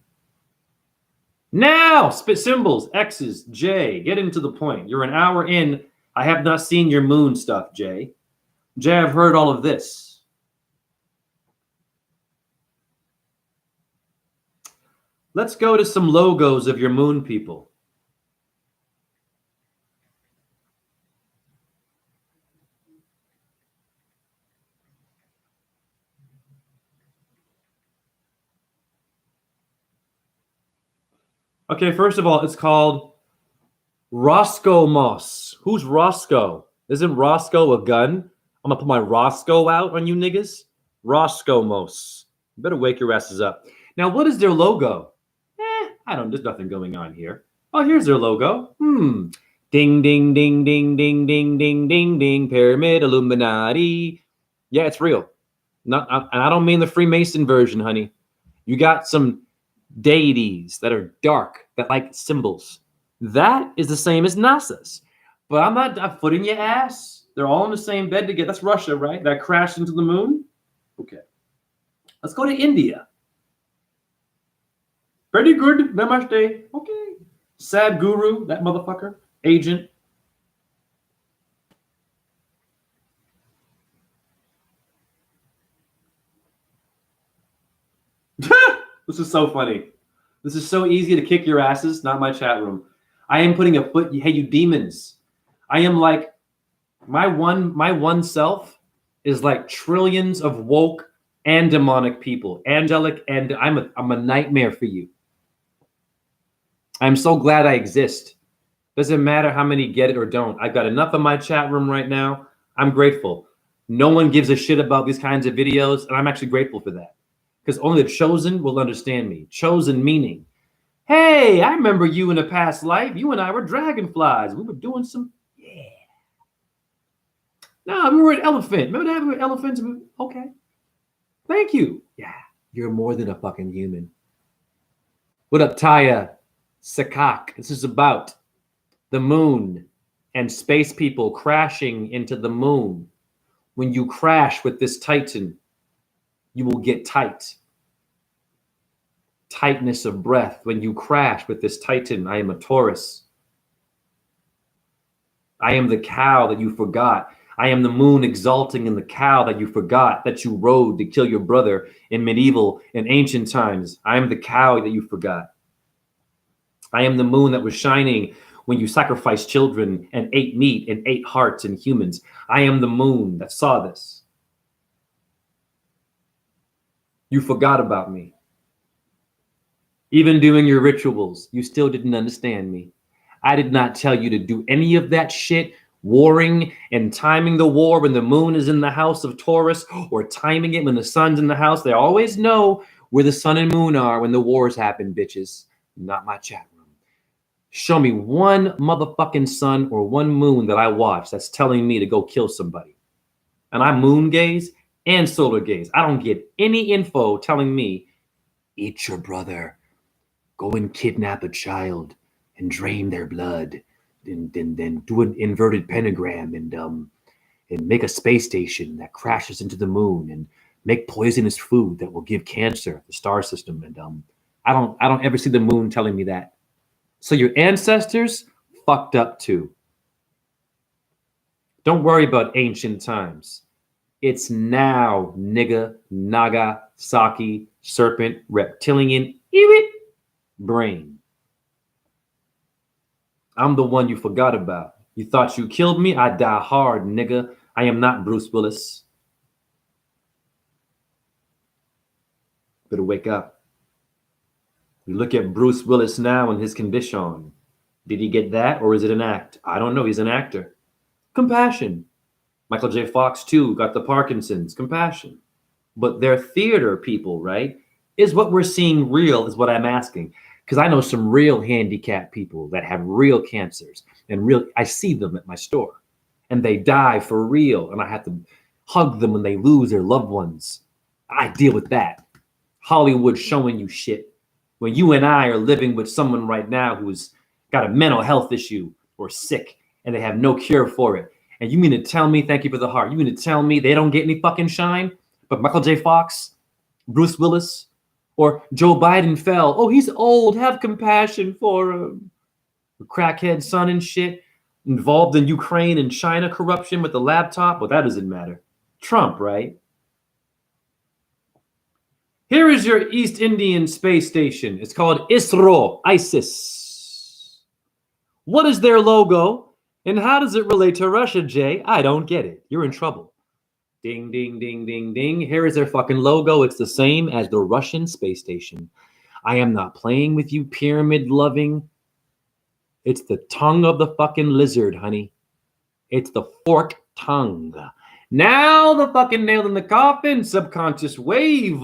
Now, spit symbols, X's, J. Get into the point. You're an hour in. I have not seen your moon stuff, Jay. Jay, I've heard all of this. Let's go to some logos of your moon people. Okay, first of all, it's called Roscomos. Who's Roscoe? Isn't Roscoe a gun? I'm gonna put my Roscoe out on you niggas. Roscomos. You better wake your asses up. Now, what is their logo? There's nothing going on here. Oh, here's their logo. Ding, ding, ding, ding, ding, ding, ding, ding, ding. Pyramid Illuminati. Yeah, it's real. And I don't mean the Freemason version, honey. You got some deities that are dark, that like symbols. That is the same as NASA's. But I'm not a foot in your ass. They're all in the same bed together. That's Russia, right? That crashed into the moon? Okay. Let's go to India. Pretty good. Namaste. Okay. Sad Guru, that motherfucker. Agent. This is so funny. This is so easy to kick your asses. Not my chat room. I am putting a foot. Hey, you demons. I am like, my one self is like trillions of woke and demonic people. Angelic, and I'm a nightmare for you. I'm so glad I exist. Doesn't matter how many get it or don't. I've got enough in my chat room right now. I'm grateful. No one gives a shit about these kinds of videos, and I'm actually grateful for that. Because only the chosen will understand me. Chosen meaning, hey, I remember you in a past life. You and I were dragonflies. We were doing some, yeah. No, we were an elephant. Remember that? We were elephants? Okay. Thank you. Yeah, you're more than a fucking human. What up, Taya? Sakak. This is about the moon and space people crashing into the moon. When you crash with this Titan, you will get tight. Tightness of breath when you crash with this Titan. I am a Taurus. I am the cow that you forgot. I am the moon exalting in the cow that you forgot, that you rode to kill your brother in medieval and ancient times. I am the cow that you forgot. I am the moon that was shining when you sacrificed children and ate meat and ate hearts and humans. I am the moon that saw this. You forgot about me. Even doing your rituals, you still didn't understand me. I did not tell you to do any of that shit, warring and timing the war when the moon is in the house of Taurus, or timing it when the sun's in the house. They always know where the sun and moon are when the wars happen, bitches. Not my chat room. Show me one motherfucking sun or one moon that I watch that's telling me to go kill somebody. And I moon gaze and solar gaze. I don't get any info telling me, eat your brother, go and kidnap a child and drain their blood, then do an inverted pentagram and make a space station that crashes into the moon and make poisonous food that will give cancer the star system. And I don't ever see the moon telling me that. So your ancestors fucked up too. Don't worry about ancient times. It's now, nigga, naga, saki, serpent, reptilian, Ewit, brain. I'm the one you forgot about. You thought you killed me? I die hard, nigga. I am not Bruce Willis. Better wake up. We look at Bruce Willis now and his condition. Did he get that, or is it an act? I don't know. He's an actor. Compassion. Michael J. Fox, too, got the Parkinson's. Compassion. But they're theater people, right? Is what we're seeing real, is what I'm asking. Because I know some real handicapped people that have real cancers. And real, I see them at my store. And they die for real. And I have to hug them when they lose their loved ones. I deal with that. Hollywood showing you shit. When you and I are living with someone right now who's got a mental health issue or sick and they have no cure for it. And you mean to tell me, thank you for the heart, you mean to tell me they don't get any fucking shine? But Michael J. Fox, Bruce Willis, or Joe Biden fell. Oh, he's old. Have compassion for him. Crackhead son and shit. Involved in Ukraine and China corruption with the laptop. Well, that doesn't matter. Trump, right? Here is your East Indian space station. It's called ISRO, ISIS. What is their logo? And how does it relate to Russia, Jay? I don't get it. You're in trouble. Ding, ding, ding, ding, ding. Here is their fucking logo. It's the same as the Russian space station. I am not playing with you, pyramid loving. It's the tongue of the fucking lizard, honey. It's the forked tongue. Now the fucking nail in the coffin, subconscious wave.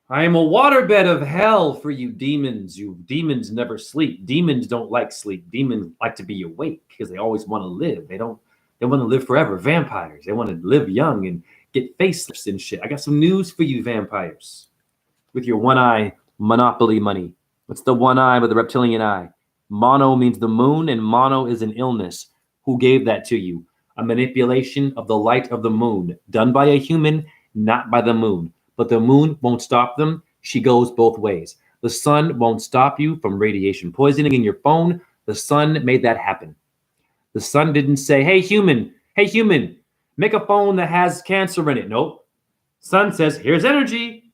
I am a waterbed of hell for you demons. You demons never sleep. Demons don't like sleep. Demons like to be awake because they always want to live. They want to live forever. Vampires, they want to live young and get facelifts and shit. I got some news for you, vampires. With your one eye monopoly money. What's the one eye with the reptilian eye? Mono means the moon, and mono is an illness. Who gave that to you? A manipulation of the light of the moon, done by a human, not by the moon. But the moon won't stop them. She goes both ways. The sun won't stop you from radiation poisoning in your phone. The sun made that happen. The sun didn't say, hey, human, make a phone that has cancer in it. Nope. Sun says, here's energy.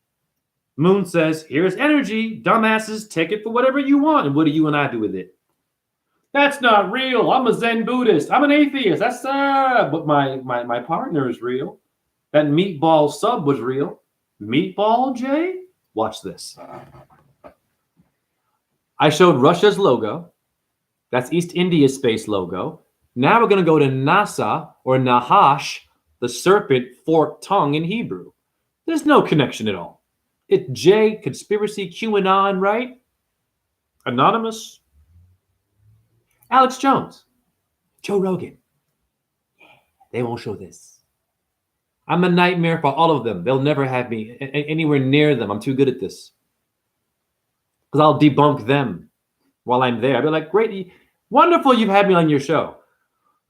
Moon says, here's energy. Dumbasses, take it for whatever you want. And what do you and I do with it? That's not real. I'm a Zen Buddhist. I'm an atheist. That's but my partner is real. That meatball sub was real. Meatball, Jay? Watch this. I showed Russia's logo. That's East India space logo. Now we're going to go to NASA, or Nahash, the serpent forked tongue in Hebrew. There's no connection at all. It's J, conspiracy, QAnon, right? Anonymous. Alex Jones. Joe Rogan. Yeah, they won't show this. I'm a nightmare for all of them. They'll never have me anywhere near them. I'm too good at this. Because I'll debunk them while I'm there. I'll be like, great, wonderful you've had me on your show.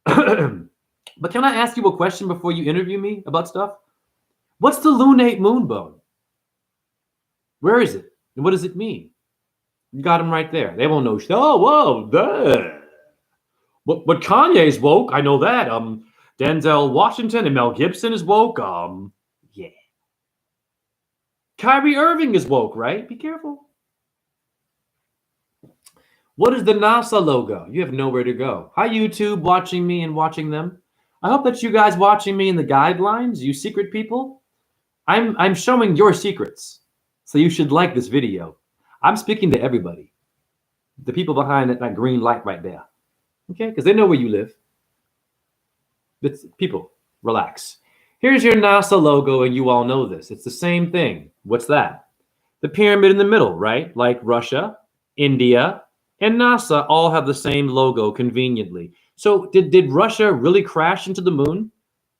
But can I ask you a question before you interview me about stuff? What's the lunate moon bone? Where is it? And what does it mean? You got them right there. They won't know. Oh, whoa, duh. But Kanye's woke. I know that. Denzel Washington and Mel Gibson is woke. Yeah. Kyrie Irving is woke, right? Be careful. What is the NASA logo? You have nowhere to go. Hi, YouTube, watching me and watching them. I hope that you guys watching me in the guidelines, you secret people, I'm showing your secrets. So you should like this video. I'm speaking to everybody. The people behind that green light right there. Okay? Because they know where you live. It's, people, relax. Here's your NASA logo, and you all know this. It's the same thing. What's that? The pyramid in the middle, right? Like Russia, India, and NASA all have the same logo conveniently. So did Russia really crash into the moon?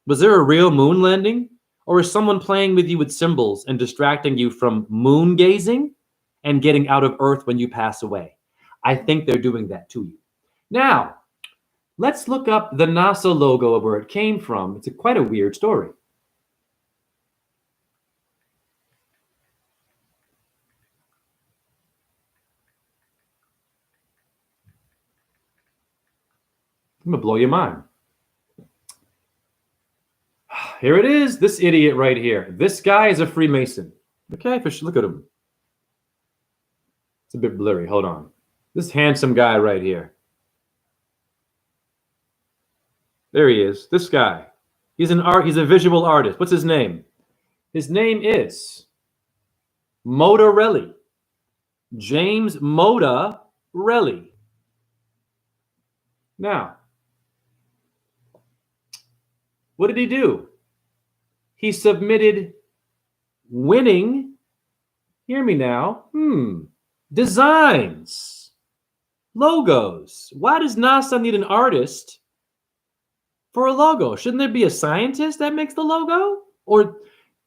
Was there a real moon landing? Or is someone playing with you with symbols and distracting you from moon gazing and getting out of Earth when you pass away? I think they're doing that to you. Now, let's look up the NASA logo of where it came from. It's quite a weird story. I'm gonna blow your mind. Here it is, this idiot right here. This guy is a Freemason. Okay, look at him. It's a bit blurry, hold on. This handsome guy right here. There he is, this guy. He's a visual artist. What's his name? His name is Motorelli. James Motorelli. Now, what did he do? He submitted winning, hear me now, designs, logos. Why does NASA need an artist for a logo? Shouldn't there be a scientist that makes the logo? Or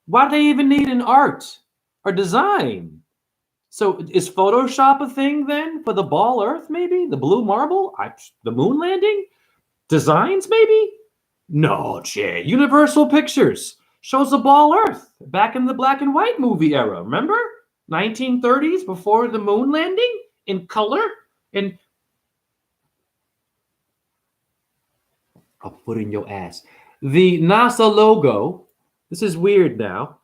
why do they even need an art or design? So is Photoshop a thing then for the ball Earth maybe? The blue marble? The moon landing? Designs maybe? No, shit. Universal Pictures shows the ball Earth back in the black and white movie era. Remember? 1930s before the moon landing in color. And I'll put in your ass. The NASA logo, this is weird now,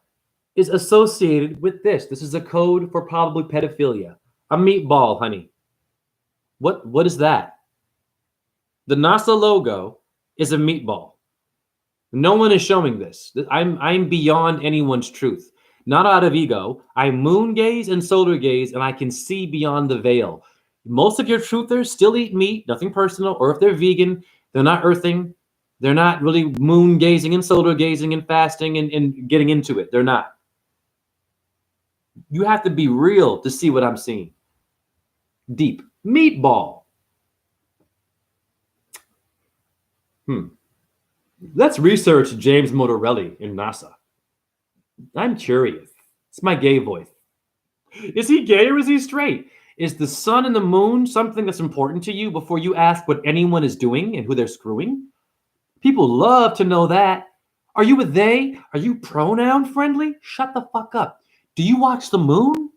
is associated with this. This is a code for probably pedophilia. A meatball, honey. What is that? The NASA logo is a meatball. No one is showing this. I'm beyond anyone's truth. Not out of ego. I moon gaze and solar gaze, and I can see beyond the veil. Most of your truthers still eat meat, nothing personal, or if they're vegan, they're not earthing. They're not really moon gazing and solar gazing and fasting and getting into it. They're not. You have to be real to see what I'm seeing. Deep. Meatball. Let's research James Motorelli in NASA. I'm curious. It's my gay voice. Is he gay or is he straight? Is the sun and the moon something that's important to you before you ask what anyone is doing and who they're screwing? People love to know that. Are you a they? Are you pronoun friendly? Shut the fuck up. Do you watch the moon?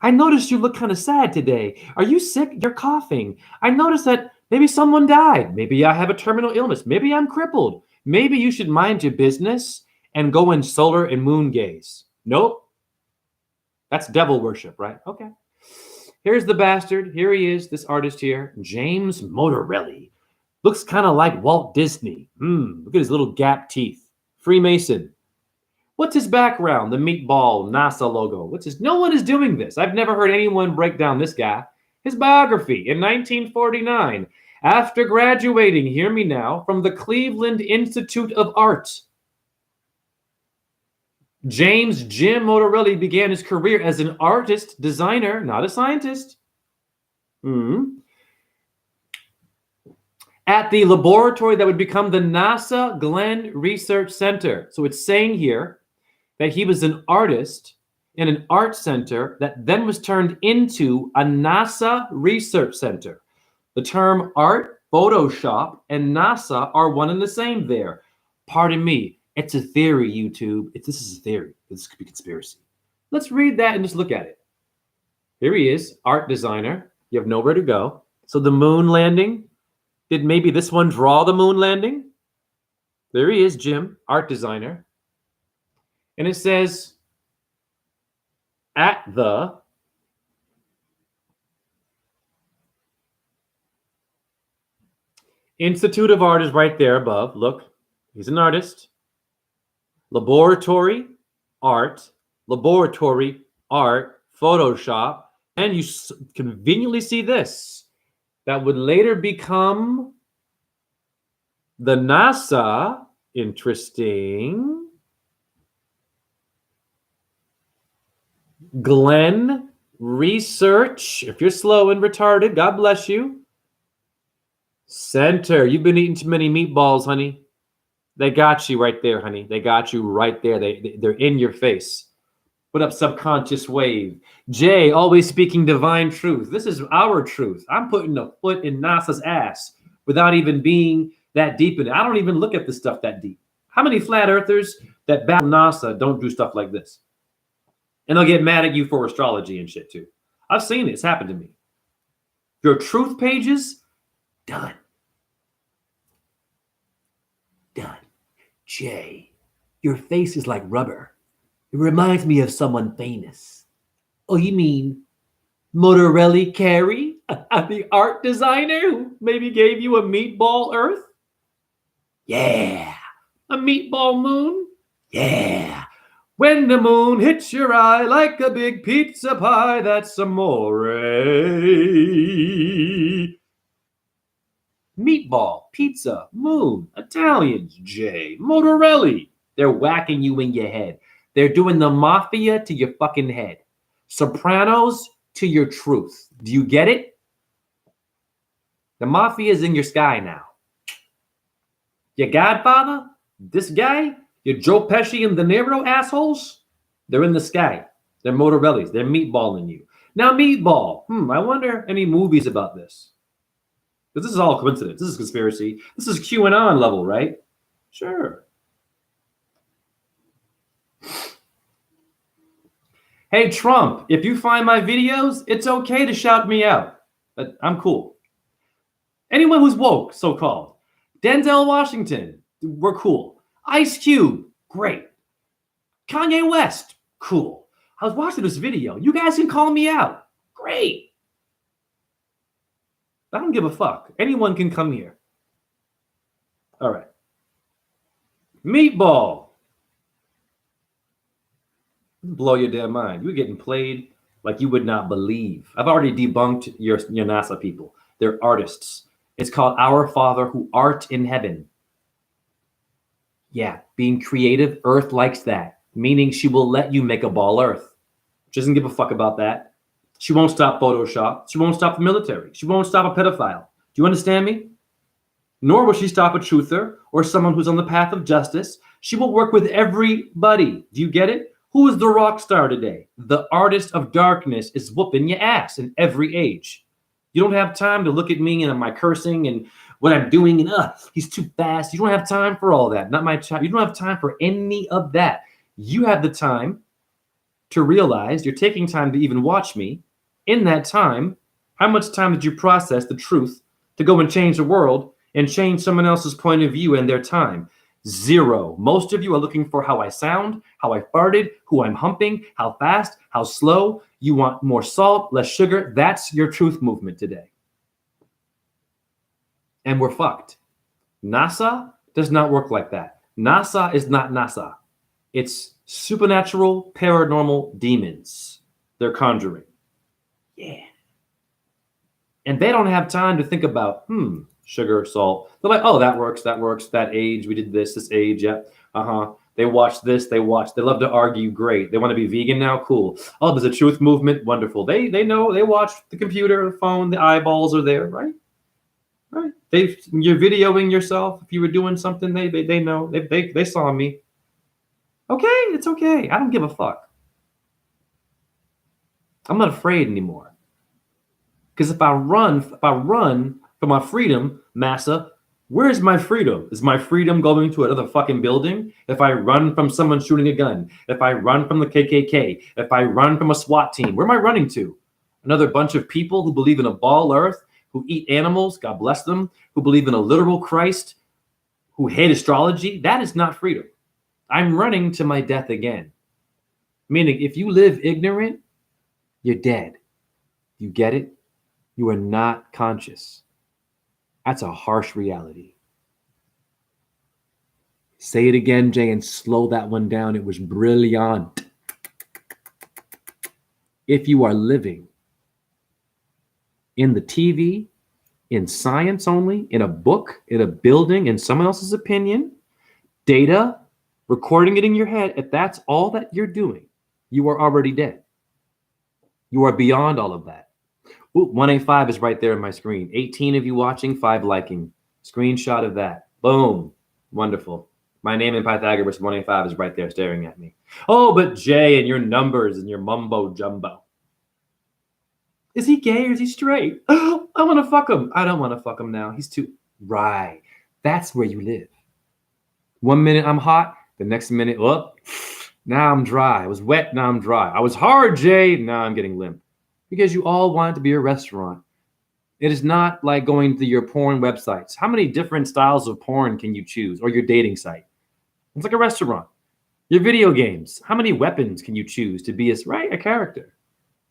I noticed you look kind of sad today. Are you sick? You're coughing. I noticed that maybe someone died. Maybe I have a terminal illness. Maybe I'm crippled. Maybe you should mind your business and go in solar and moon gaze. Nope. That's devil worship, right? Okay. Here's the bastard. Here he is, this artist here, James Motorelli. Looks kind of like Walt Disney. Look at his little gap teeth. Freemason. What's his background? The meatball NASA logo. No one is doing this. I've never heard anyone break down this guy. His biography in 1949. After graduating, hear me now, from the Cleveland Institute of Art, James Jim Motorelli began his career as an artist, designer, not a scientist. At the laboratory that would become the NASA Glenn Research Center. So it's saying here that he was an artist in an art center that then was turned into a NASA research center. The term art, Photoshop, and NASA are one and the same there. Pardon me, It's a theory, YouTube. This is a theory. This could be conspiracy. Let's read that and just look at it. Here he is, art designer. You have nowhere to go. So the moon landing, did maybe this one draw the moon landing? There he is, Jim, art designer. And it says, at the Institute of Art is right there above. Look, he's an artist. Laboratory art, Photoshop. And you conveniently see this. That would later become the NASA. Interesting. Glenn Research. If you're slow and retarded, God bless you. Center. You've been eating too many meatballs, honey. They got you right there, honey. They got you right there. They're in your face. What up, subconscious wave? Jay, always speaking divine truth. This is our truth. I'm putting a foot in NASA's ass without even being that deep in it. I don't even look at this stuff that deep. How many flat earthers that battle NASA don't do stuff like this? And they'll get mad at you for astrology and shit too. I've seen it. It's happened to me. Your truth pages, done. Done. Jay, your face is like rubber. It reminds me of someone famous. Oh, you mean Motorelli Carey, the art designer who maybe gave you a meatball Earth? Yeah. A meatball moon? Yeah. When the moon hits your eye like a big pizza pie, that's amore. Meatball, pizza, moon, Italians, Jay, Motorelli. They're whacking you in your head. They're doing the mafia to your fucking head. Sopranos to your truth. Do you get it? The mafia is in your sky now. Your Godfather, this guy, your Joe Pesci and De Niro assholes, they're in the sky. They're Motorellis. They're meatballing you. Now, meatball. I wonder any movies about this. Because this is all coincidence. This is conspiracy. This is QAnon level, right? Sure. Hey, Trump, if you find my videos, it's okay to shout me out. But I'm cool. Anyone who's woke, so-called. Denzel Washington, we're cool. Ice Cube, great. Kanye West, cool. I was watching this video. You guys can call me out. Great. I don't give a fuck. Anyone can come here. All right. Meatball. Blow your damn mind. You're getting played like you would not believe. I've already debunked your NASA people. They're artists. It's called Our Father Who Art in Heaven. Yeah, being creative, Earth likes that. Meaning she will let you make a ball Earth. She doesn't give a fuck about that. She won't stop Photoshop. She won't stop the military. She won't stop a pedophile. Do you understand me? Nor will she stop a truther or someone who's on the path of justice. She will work with everybody. Do you get it? Who is the rock star today? The artist of darkness is whooping your ass in every age. You don't have time to look at me and my cursing and what I'm doing and he's too fast. You don't have time for all that. Not my child. You don't have time for any of that. You have the time to realize you're taking time to even watch me. In that time, how much time did you process the truth to go and change the world and change someone else's point of view and their time? Zero. Most of you are looking for how I sound, how I farted, who I'm humping, how fast, how slow. You want more salt, less sugar. That's your truth movement today. And we're fucked. NASA does not work like that. NASA is not NASA. It's supernatural, paranormal demons. They're conjuring. Yeah. And they don't have time to think about, sugar, salt. They're like, oh, that works, that age, we did this age, yeah, They watch this, they love to argue, great. They want to be vegan now, cool. Oh, there's a truth movement, wonderful. They know, they watch the computer, the phone, the eyeballs are there, right? Right. You're videoing yourself. If you were doing something, they know, they saw me. Okay, it's okay. I don't give a fuck. I'm not afraid anymore. Because if I run for my freedom, massa, Where's my freedom? Is my freedom going to another fucking building? If I run from someone shooting a gun, if I run from the KKK, if I run from a SWAT team, where am I running to? Another bunch of people who believe in a ball earth, who eat animals, God bless them, who believe in a literal Christ, who hate astrology? That is not freedom. I'm running to my death again. Meaning, if you live ignorant, you're dead. You get it? You are not conscious. That's a harsh reality. Say it again, Jay, and slow that one down. It was brilliant. If you are living in the TV, in science only, in a book, in a building, in someone else's opinion, data, recording it in your head, if that's all that you're doing, you are already dead. You are beyond all of that. Ooh, 185 is right there on my screen. 18 of you watching, 5 liking. Screenshot of that. Boom. Wonderful. My name in Pythagoras 185 is right there staring at me. Oh, but Jay and your numbers and your mumbo jumbo. Is he gay or is he straight? Oh, I want to fuck him. I don't want to fuck him now. He's too... Right. That's where you live. 1 minute I'm hot. The next minute, oh, now I'm dry. I was wet. Now I'm dry. I was hard, Jay. Now I'm getting limp. Because you all want it to be a restaurant. It is not like going to your porn websites. How many different styles of porn can you choose? Or your dating site? It's like a restaurant. Your video games. How many weapons can you choose to be a character?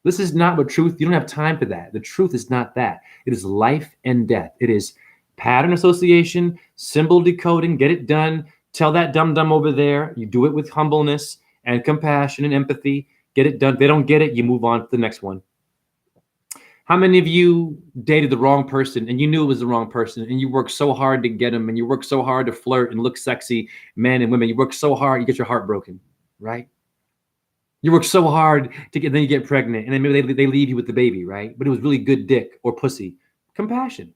This is not what truth. You don't have time for that. The truth is not that. It is life and death. It is pattern association, symbol decoding, get it done. Tell that dum-dum over there. You do it with humbleness and compassion and empathy. Get it done. If they don't get it, you move on to the next one. How many of you dated the wrong person and you knew it was the wrong person and you worked so hard to get them and you worked so hard to flirt and look sexy, men and women, you work so hard, you get your heart broken, right? You work so hard to get, then you get pregnant and then maybe they leave you with the baby, right? But it was really good dick or pussy. Compassion.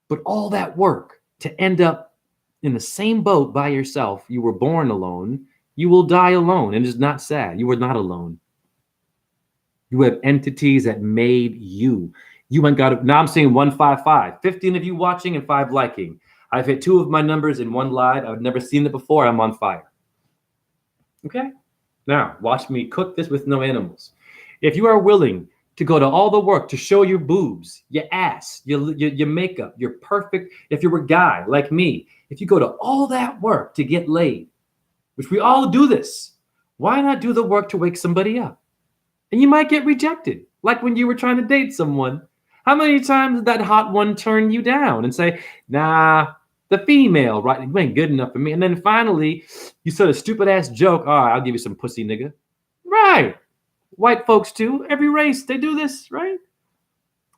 But all that work to end up in the same boat by yourself, you were born alone, you will die alone. And it's not sad. You were not alone. You have entities that made you. You ain't got it. Now I'm saying 155. 15 of you watching and 5 liking. I've hit 2 of my numbers in 1 live. I've never seen it before. I'm on fire. Okay? Now, watch me cook this with no animals. If you are willing to go to all the work to show your boobs, your ass, your makeup, you're perfect. If you're a guy like me, if you go to all that work to get laid, which we all do this, why not do the work to wake somebody up? And you might get rejected, like when you were trying to date someone. How many times did that hot one turn you down and say, nah, the female, right? You ain't good enough for me. And then finally, you said a stupid ass joke. All right, I'll give you some pussy, nigga. Right. White folks too. Every race, they do this, right?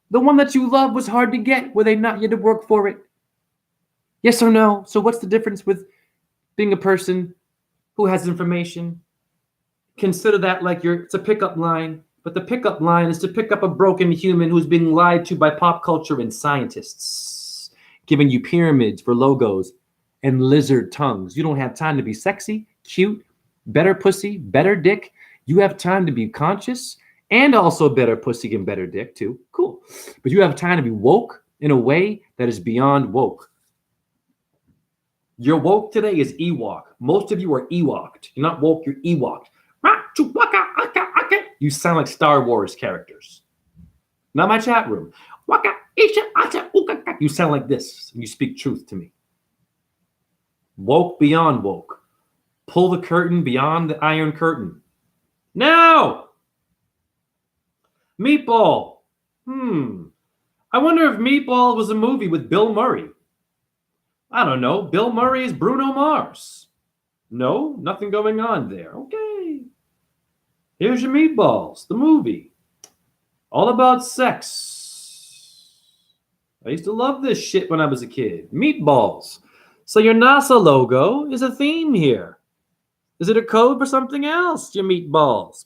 The one that you love was hard to get. Were they not? You had to work for it. Yes or no? So what's the difference with being a person who has information? Consider that like it's a pickup line, but the pickup line is to pick up a broken human who's being lied to by pop culture and scientists, giving you pyramids for logos and lizard tongues. You don't have time to be sexy, cute, better pussy, better dick. You have time to be conscious and also better pussy and better dick too. Cool. But you have time to be woke in a way that is beyond woke. Your woke today is Ewok. Most of you are Ewoked. You're not woke, you're Ewoked. You sound like Star Wars characters. Not my chat room. You sound like this. You speak truth to me. Woke beyond woke. Pull the curtain beyond the iron curtain. No! Meatball. I wonder if Meatball was a movie with Bill Murray. I don't know. Bill Murray is Bruno Mars. No, nothing going on there. Okay. Here's your Meatballs, the movie. All about sex. I used to love this shit when I was a kid. Meatballs. So your NASA logo is a theme here. Is it a code for something else, your Meatballs?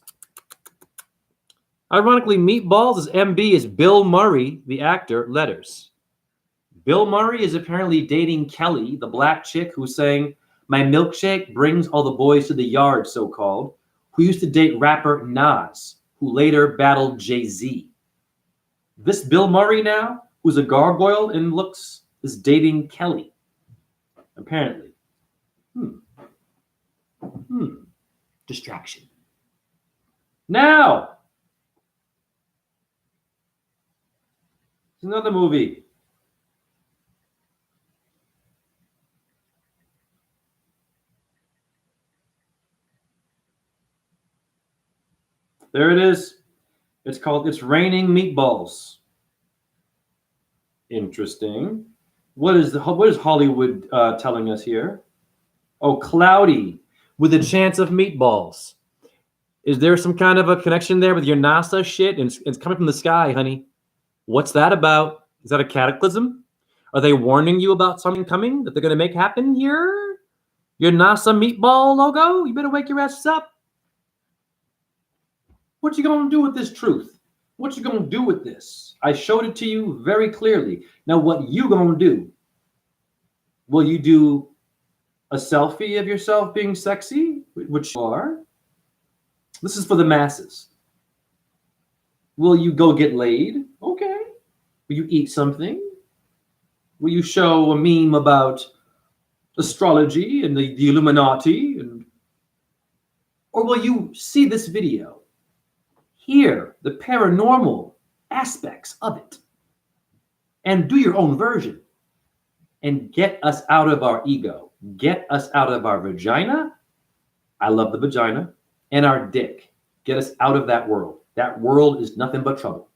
Ironically, Meatballs is MB is Bill Murray, the actor, letters. Bill Murray is apparently dating Kelly, the black chick who's saying, my milkshake brings all the boys to the yard, so-called, who used to date rapper Nas, who later battled Jay-Z. This Bill Murray now, who's a gargoyle in looks, is dating Kelly. Apparently. Distraction. Now, it's another movie. There it is. It's called It's Raining Meatballs. Interesting. What is Hollywood telling us here? Oh, cloudy with a chance of meatballs. Is there some kind of a connection there with your NASA shit? And it's coming from the sky, honey. What's that about? Is that a cataclysm? Are they warning you about something coming that they're going to make happen here? Your NASA meatball logo? You better wake your ass up. What you going to do with this truth? What you going to do with this? I showed it to you very clearly. Now, what you going to do? Will you do a selfie of yourself being sexy, which you are? This is for the masses. Will you go get laid? Okay. Will you eat something? Will you show a meme about astrology and the Illuminati? Or will you see this video, hear the paranormal aspects of it, and do your own version and get us out of our ego, get us out of our vagina? I love the vagina. And our dick. Get us out of that world. That world is nothing but trouble.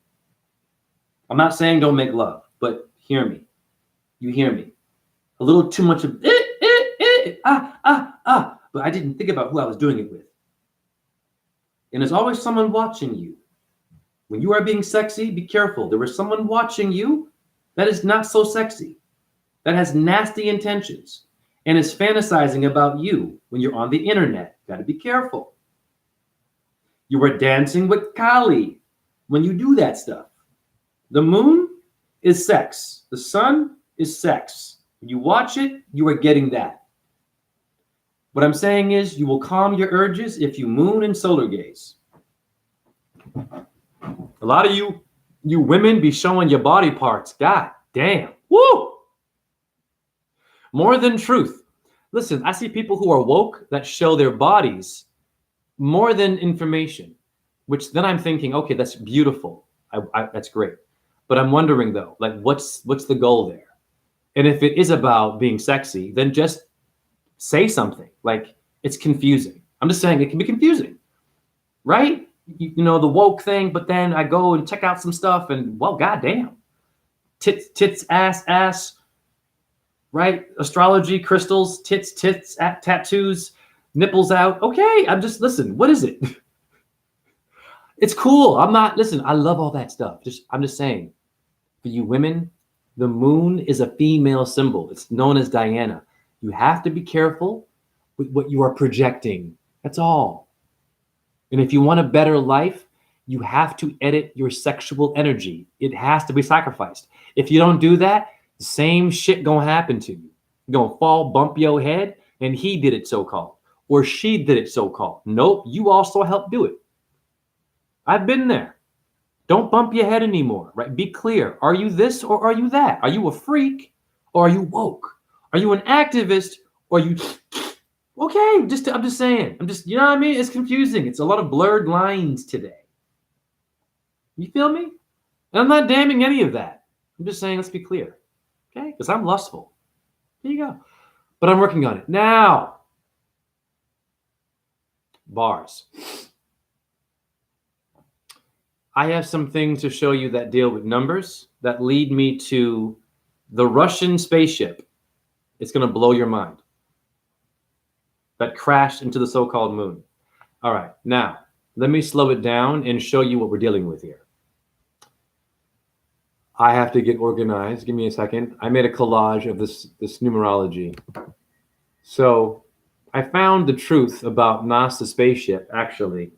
I'm not saying don't make love, but hear me. You hear me. A little too much of but I didn't think about who I was doing it with. And there's always someone watching you. When you are being sexy, be careful. There is someone watching you that is not so sexy, that has nasty intentions, and is fantasizing about you when you're on the internet. Got to be careful. You are dancing with Kali when you do that stuff. The moon is sex. The sun is sex. When you watch it, you are getting that. What I'm saying is you will calm your urges if you moon and solar gaze. A lot of you women be showing your body parts. God damn. Woo! More than truth. Listen, I see people who are woke that show their bodies more than information, which then I'm thinking, okay, that's beautiful. That's great. But I'm wondering though, like what's the goal there? And if it is about being sexy, then just say something. Like it's confusing. I'm just saying it can be confusing, right? You know, the woke thing, but then I go and check out some stuff and well, goddamn. Tits, ass, right? Astrology, crystals, tits, tattoos, nipples out. Okay, listen, what is it? It's cool. Listen, I love all that stuff. I'm just saying, for you women, the moon is a female symbol. It's known as Diana. You have to be careful with what you are projecting. That's all. And if you want a better life, you have to edit your sexual energy. It has to be sacrificed. If you don't do that, the same shit gonna happen to you. You're gonna fall, bump your head, and he did it so-called. Or she did it so-called. Nope, you also helped do it. I've been there. Don't bump your head anymore, right? Be clear. Are you this or are you that? Are you a freak or are you woke? Are you an activist or are you... Okay, I'm just saying. You know what I mean? It's confusing. It's a lot of blurred lines today. You feel me? And I'm not damning any of that. I'm just saying, let's be clear. Okay? Because I'm lustful. There you go. But I'm working on it. Now, bars. I have some things to show you that deal with numbers that lead me to the Russian spaceship. It's going to blow your mind. That crashed into the so-called moon. All right, now let me slow it down and show you what we're dealing with here. I have to get organized. Give me a second. I made a collage of this numerology. So I found the truth about NASA spaceship actually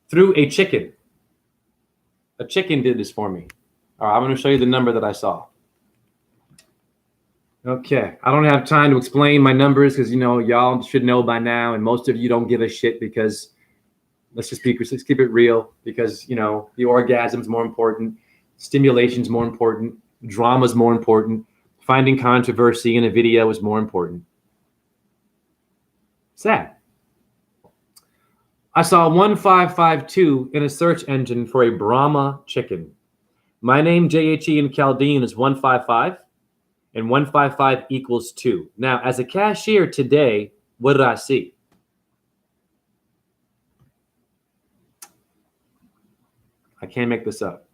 through a chicken. A chicken did this for me. All right, I'm going to show you the number that I saw. Okay, I don't have time to explain my numbers because, you know, y'all should know by now, and most of you don't give a shit because let's keep it real because, you know, the orgasm's more important, stimulation's more important, drama's more important, Finding controversy in a video is more important. Sad. I saw 1552 in a search engine for a Brahma chicken. My name, JHE in Chaldean, is 155, and 155 equals 2. Now, as a cashier today, what did I see? I can't make this up.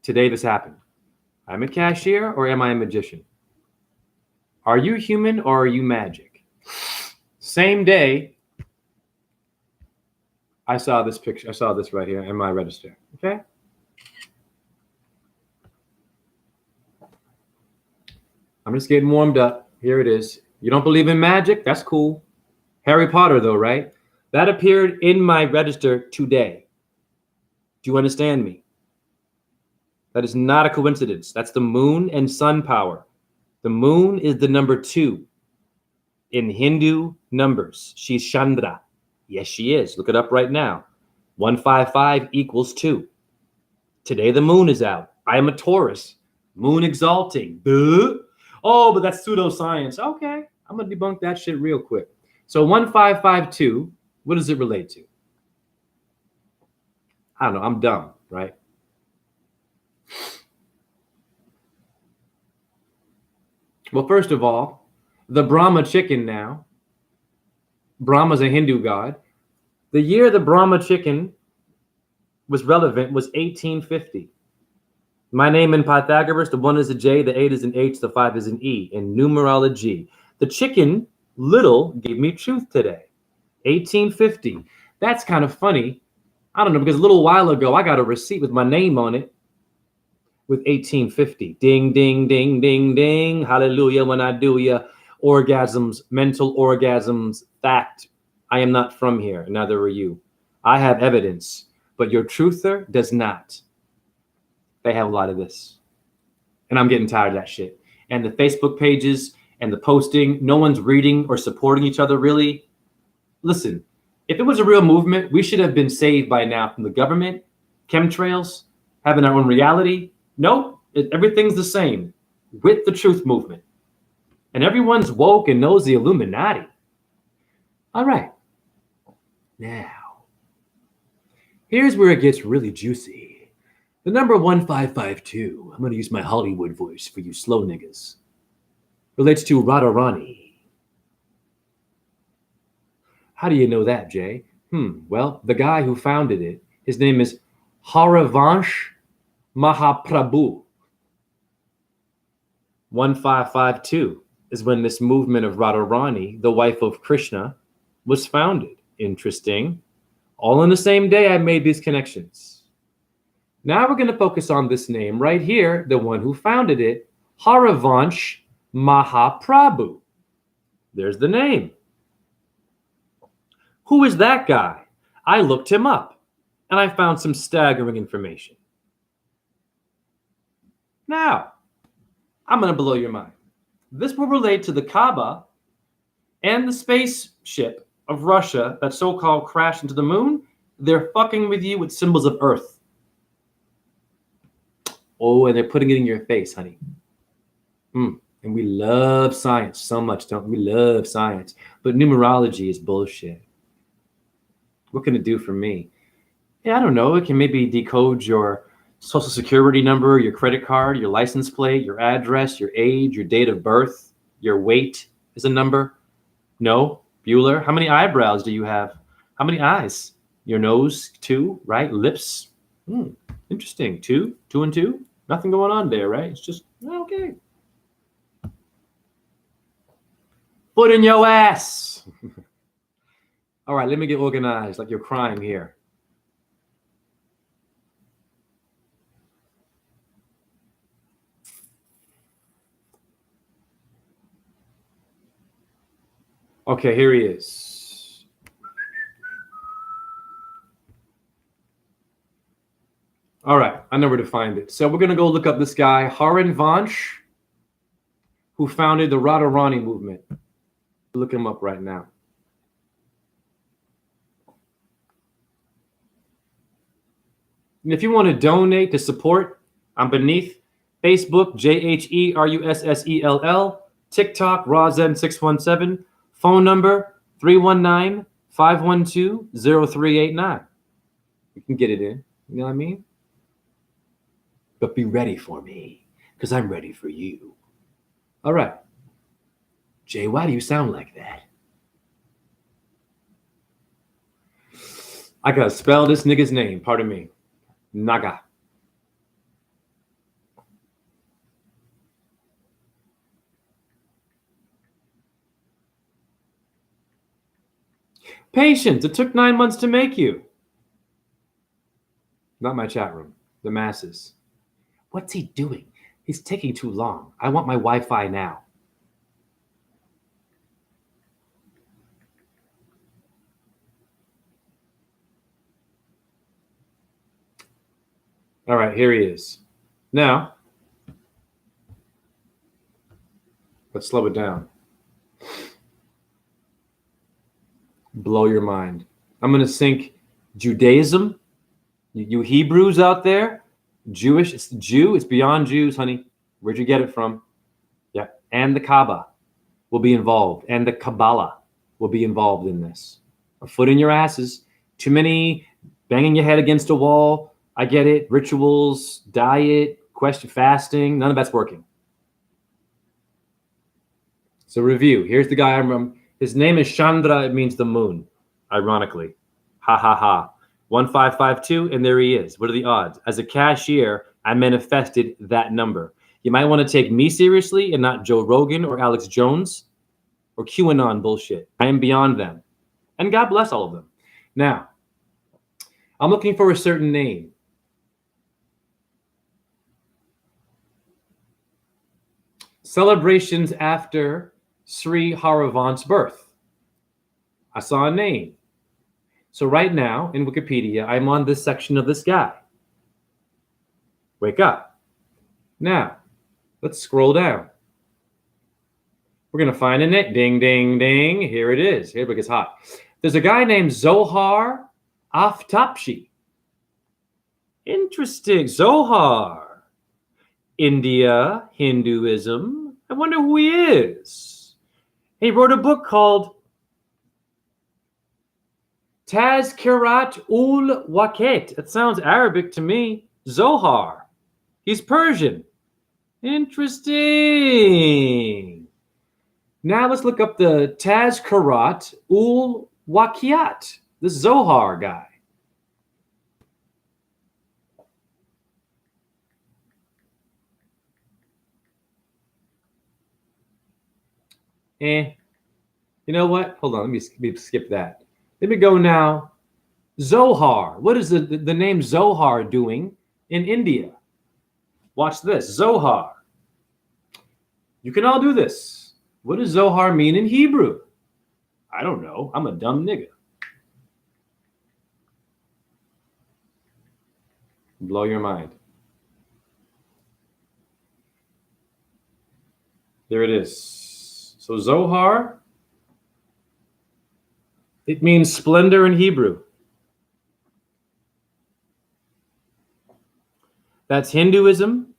Today, this happened. I'm a cashier, or am I a magician? Are you human, or are you magic? Same day, I saw this picture. I saw this right here in my register. Okay. I'm just getting warmed up. Here it is. You don't believe in magic? That's cool. Harry Potter, though, right? That appeared in my register today. Do you understand me? That is not a coincidence. That's the moon and sun power. The moon is the number 2 in Hindu numbers. She's Chandra. Yes, she is. Look it up right now. 155 equals 2. Today the moon is out. I am a Taurus. Moon exalting. Duh. Oh, but that's pseudoscience. Okay, I'm going to debunk that shit real quick. So 1552, what does it relate to? I don't know. I'm dumb, right? Well, first of all, the Brahma chicken now. Brahma's a Hindu god. The year the Brahma chicken was relevant was 1850. My name in Pythagoras, the 1 is a J, the 8 is an H, the 5 is an E. In numerology, the chicken little gave me truth today. 1850. That's kind of funny. I don't know, because a little while ago, I got a receipt with my name on it with 1850. Ding, ding, ding, ding, ding. Hallelujah when I do ya. Orgasms, mental orgasms, fact. I am not from here, neither are you. I have evidence, but your truther does not. They have a lot of this. And I'm getting tired of that shit. And the Facebook pages and the posting, no one's reading or supporting each other, really. Listen, if it was a real movement, we should have been saved by now from the government, chemtrails, having our own reality. Nope, everything's the same with the truth movement. And everyone's woke and knows the Illuminati. All right. Now, here's where it gets really juicy. The number 1552, I'm going to use my Hollywood voice for you slow niggas, relates to Radharani. How do you know that, Jay? Well, the guy who founded it, his name is Harivansh Mahaprabhu. 1552 is when this movement of Radharani, the wife of Krishna, was founded. Interesting. All on the same day I made these connections. Now we're going to focus on this name right here, the one who founded it, Harivansh Mahaprabhu. There's the name. Who is that guy? I looked him up, and I found some staggering information. Now, I'm going to blow your mind. This will relate to the Kaaba and the spaceship of Russia that so-called crashed into the moon. They're fucking with you with symbols of Earth. Oh, and they're putting it in your face, honey. And we love science so much, don't we? We love science. But numerology is bullshit. What can it do for me? Yeah, I don't know. It can maybe decode your social security number, your credit card, your license plate, your address, your age, your date of birth, your weight is a number. No, Bueller. How many eyebrows do you have? How many eyes? Your nose, 2, right? Lips. Interesting. 2 and 2. Nothing going on there, right? It's just, okay. Foot in your ass. All right, let me get organized like you're crying here. Okay, here he is. All right, I know where to find it. So we're going to go look up this guy, Harivansh, who founded the Radharani movement. Look him up right now. And if you want to donate to support, I'm beneath Facebook, JHERUSSELL. TikTok, Rozen617. Phone number, 319-512-0389. You can get it in. You know what I mean? But be ready for me, because I'm ready for you. All right. Jay, why do you sound like that? I gotta spell this nigga's name. Pardon me. Naga. Patience. It took 9 months to make you. Not my chat room. The masses. What's he doing? He's taking too long. I want my Wi-Fi now. All right, here he is. Now, let's slow it down. Blow your mind. I'm going to sync Judaism. You Hebrews out there, Jewish, it's Jew, it's beyond Jews, honey. Where'd you get it from? Yeah, and the Kaaba will be involved, and the Kabbalah will be involved in this. A foot in your asses. Too many banging your head against a wall. I get it. Rituals, diet, question, fasting. None of that's working. So review. Here's the guy I'm. His name is Chandra. It means the moon. Ironically, ha ha ha. 1552, and there he is. What are the odds? As a cashier, I manifested that number. You might want to take me seriously and not Joe Rogan or Alex Jones or QAnon bullshit. I am beyond them. And God bless all of them. Now, I'm looking for a certain name. Celebrations after Sri Haravant's birth. I saw a name. So right now in Wikipedia, I'm on this section of this guy. Wake up. Now, let's scroll down. We're going to find a name. Ding, ding, ding. Here it is. Here it gets hot. There's a guy named Zohar Aftapshi. Interesting. Zohar. India, Hinduism. I wonder who he is. He wrote a book called Tazkirat ul Waqt. It sounds Arabic to me. Zohar. He's Persian. Interesting. Now let's look up the Tazkirat ul Waqt. This Zohar guy. You know what? Hold on. Let me skip that. Let me go now. Zohar. What is the name Zohar doing in India? Watch this. Zohar. You can all do this. What does Zohar mean in Hebrew? I don't know. I'm a dumb nigga. Blow your mind. There it is. So Zohar, it means splendor in Hebrew. That's Hinduism,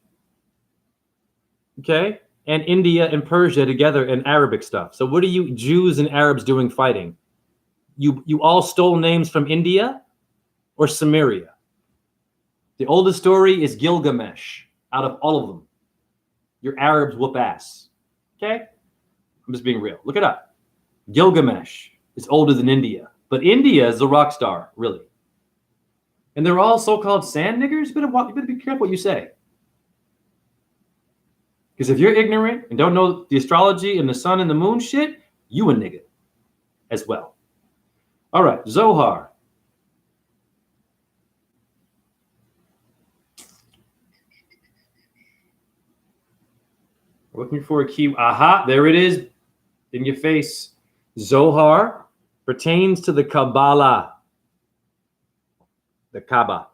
okay, and India and Persia together in Arabic stuff. So what are you Jews and Arabs doing fighting? You all stole names from India or Samaria? The oldest story is Gilgamesh out of all of them. Your Arabs whoop ass, okay? I'm just being real. Look it up. Gilgamesh is older than India, but India is the rock star, really. And they're all so-called sand niggers. You better be careful what you say. Because if you're ignorant and don't know the astrology and the sun and the moon shit, you a nigga as well. All right, Zohar. Looking for a key. Aha, there it is in your face. Zohar pertains to the Kabbalah. The Kaaba.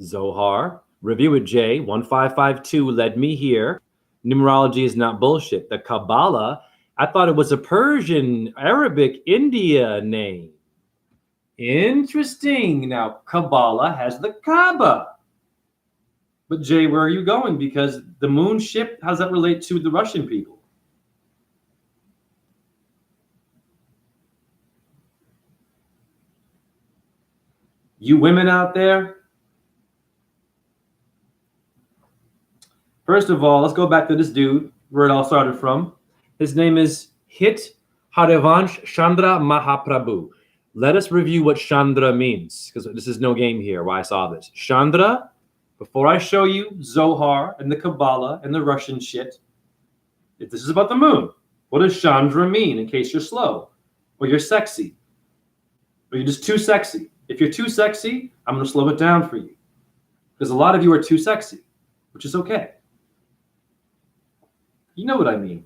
Zohar. Review it, J. 1552 led me here. Numerology is not bullshit. The Kabbalah, I thought it was a Persian, Arabic, India name. Interesting. Now, Kabbalah has the Kaaba. But Jay, where are you going? Because the moon ship, how does that relate to the Russian people? You women out there, first of all, let's go back to this dude, where it all started from. His name is Hit Harivansh Chandra Mahaprabhu. Let us review what Chandra means, because this is no game here, why I saw this. Chandra, before I show you Zohar and the Kabbalah and the Russian shit, if this is about the moon, what does Chandra mean, in case you're slow, or you're sexy, or you're just too sexy? If you're too sexy, I'm going to slow it down for you, because a lot of you are too sexy, which is okay. You know what I mean.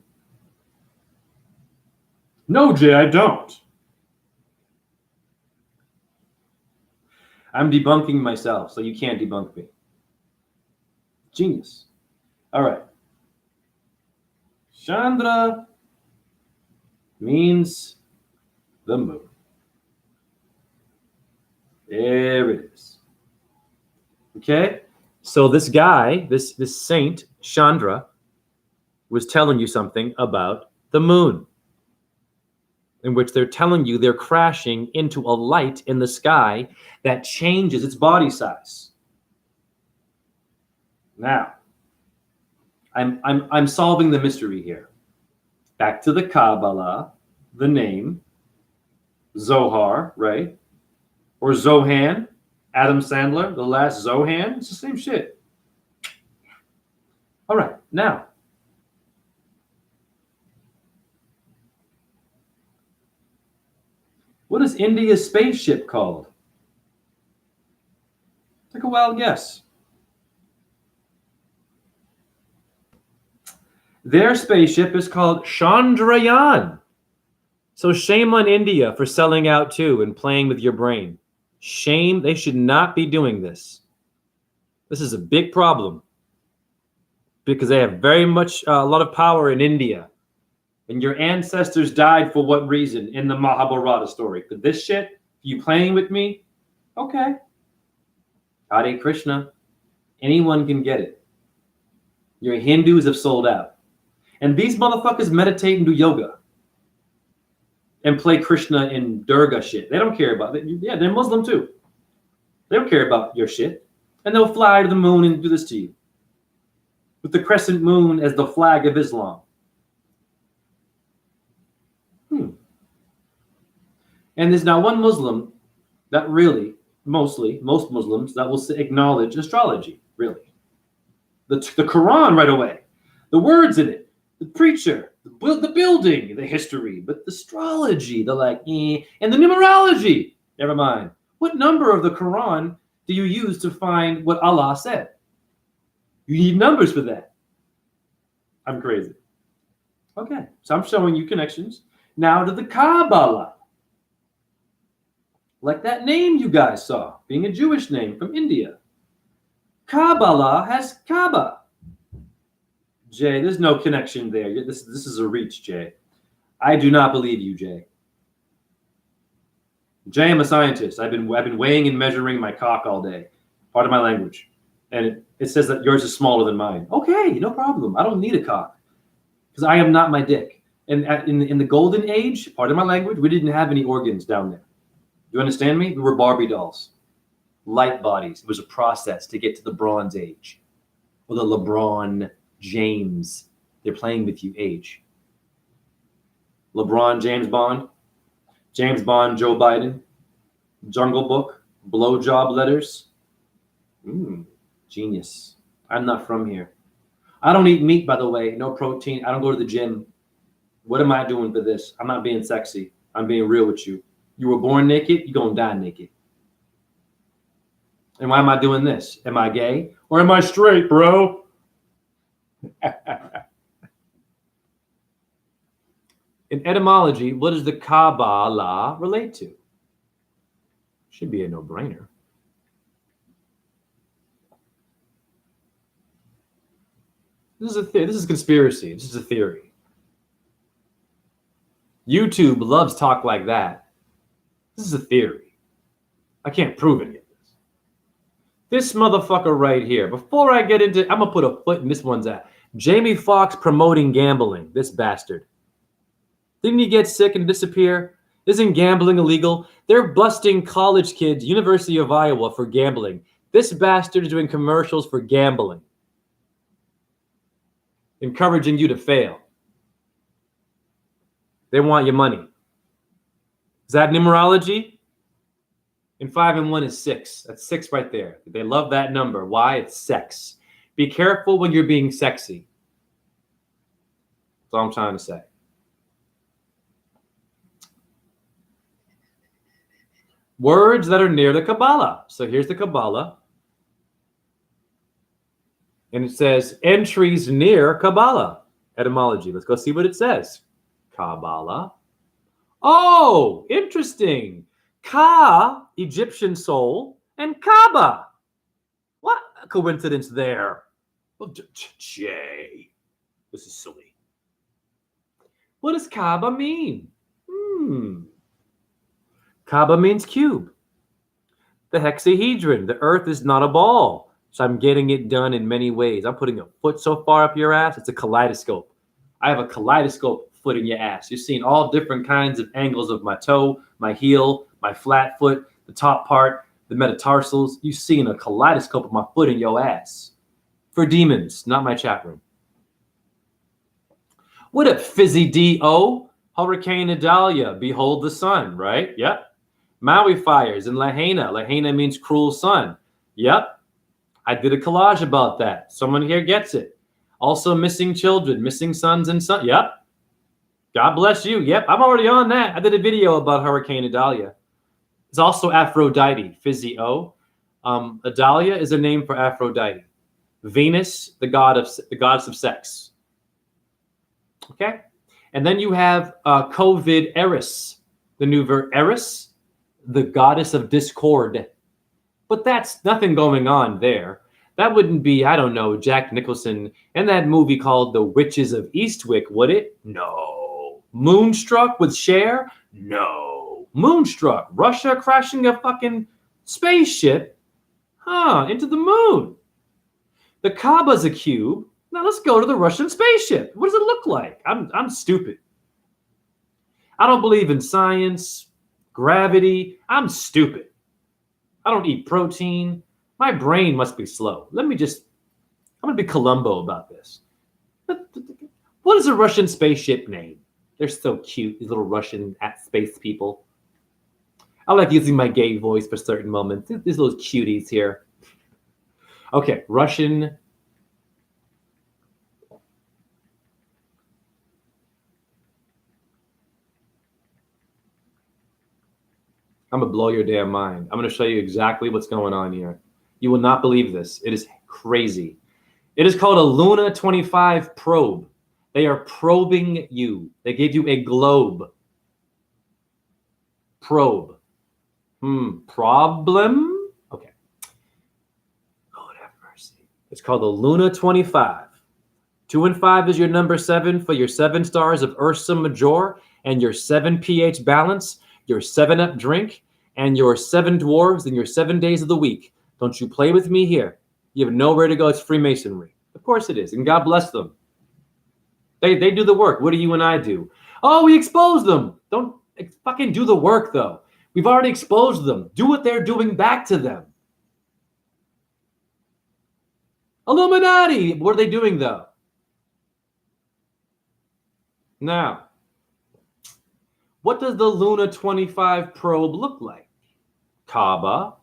No, Jay, I don't. I'm debunking myself, so you can't debunk me. Genius. All right. Chandra means the moon. There it is. Okay? So this guy, this saint, Chandra, was telling you something about the moon, in which they're telling you they're crashing into a light in the sky that changes its body size. Now, I'm solving the mystery here. Back to the Kabbalah, the name, Zohar, right? Or Zohan, Adam Sandler, the last Zohan, it's the same shit. All right, now, what is India's spaceship called? Take a wild guess. Their spaceship is called Chandrayaan. So shame on India for selling out too and playing with your brain. Shame, they should not be doing this. This is a big problem because they have very much a lot of power in India. And your ancestors died for what reason in the Mahabharata story? For this shit? You playing with me? Okay. Hare Krishna. Anyone can get it. Your Hindus have sold out. And these motherfuckers meditate and do yoga. And play Krishna and Durga shit. They don't care about it. Yeah, they're Muslim too. They don't care about your shit. And they'll fly to the moon and do this to you. With the crescent moon as the flag of Islam. And there's now one Muslim that really, most Muslims that will acknowledge astrology, really. The Quran right away. The words in it. The preacher. The building. The history. But the astrology. The and the numerology. Never mind. What number of the Quran do you use to find what Allah said? You need numbers for that. I'm crazy. Okay. So I'm showing you connections. Now to the Kabbalah. Like that name you guys saw, being a Jewish name from India. Kabbalah has Kaaba. Jay, there's no connection there. This is a reach, Jay. I do not believe you, Jay. Jay, I'm a scientist. I've been weighing and measuring my cock all day. Part of my language. And it says that yours is smaller than mine. Okay, no problem. I don't need a cock. Because I am not my dick. And in the golden age, part of my language, we didn't have any organs down there. You understand me? We were Barbie dolls. Light bodies. It was a process to get to the Bronze Age. Or the LeBron James. They're playing with you age. LeBron James Bond. James Bond, Joe Biden. Jungle Book. Blowjob letters. Genius. I'm not from here. I don't eat meat, by the way. No protein. I don't go to the gym. What am I doing for this? I'm not being sexy. I'm being real with you. You were born naked, you're going to die naked. And why am I doing this? Am I gay? Or am I straight, bro? In etymology, what does the Kabbalah relate to? Should be a no-brainer. This is conspiracy. This is a theory. YouTube loves talk like that. This is a theory. I can't prove any of this. This motherfucker right here. Before I get into, I'm gonna put a foot in this one's ass. Jamie Foxx promoting gambling. This bastard. Didn't he get sick and disappear? Isn't gambling illegal? They're busting college kids, University of Iowa, for gambling. This bastard is doing commercials for gambling, encouraging you to fail. They want your money. Is that numerology? And 5 and 1 is 6. That's 6 right there. They love that number. Why? It's sex. Be careful when you're being sexy. That's all I'm trying to say. Words that are near the Kabbalah. So here's the Kabbalah. And it says entries near Kabbalah. Etymology. Let's go see what it says. Kabbalah. Oh, interesting. Ka, Egyptian soul, and Kaaba. What a coincidence there. Well, Jay, this is silly. What does Kaaba mean? Kaaba means cube. The hexahedron. The earth is not a ball. So I'm getting it done in many ways. I'm putting a foot so far up your ass, it's a kaleidoscope. I have a kaleidoscope foot in your ass. You're seeing all different kinds of angles of my toe, my heel, my flat foot, the top part, the metatarsals. You're seeing a kaleidoscope of my foot in your ass. For demons, not my chat room. What a fizzy D.O. Hurricane Idalia, behold the sun, right? Yep. Maui fires in Lahaina. Lahaina means cruel sun. Yep. I did a collage about that. Someone here gets it. Also missing children, missing sons and sons. Yep. God bless you. Yep. I'm already on that. I did a video about Hurricane Idalia. It's also Aphrodite, fizzy O. Idalia is a name for Aphrodite. Venus, the goddess of sex. Okay. And then you have COVID Eris, the new verb Eris, the goddess of discord. But that's nothing going on there. That wouldn't be, I don't know, Jack Nicholson in that movie called The Witches of Eastwick, would it? No. Moonstruck with Cher? No. Moonstruck. Russia crashing a fucking spaceship? Into the moon. The Kaaba's a cube. Now let's go to the Russian spaceship. What does it look like? I'm stupid. I don't believe in science, gravity. I'm stupid. I don't eat protein. My brain must be slow. I'm going to be Columbo about this. What is a Russian spaceship name? They're so cute, these little Russian space people. I like using my gay voice for certain moments. These little cuties here. Okay, Russian. I'm going to blow your damn mind. I'm going to show you exactly what's going on here. You will not believe this. It is crazy. It is called a Luna 25 probe. They are probing you. They gave you a globe. Probe. Problem? Okay. Lord have mercy. It's called the Luna 25. 2 and 5 is your number 7 for your 7 stars of Ursa Major and your 7 pH balance, your 7-Up drink, and your 7 dwarves and your 7 days of the week. Don't you play with me here. You have nowhere to go. It's Freemasonry. Of course it is. And God bless them. They do the work. What do you and I do? Oh, we expose them. Don't fucking do the work, though. We've already exposed them. Do what they're doing back to them. Illuminati. What are they doing, though? Now, what does the Luna 25 probe look like? Kaaba?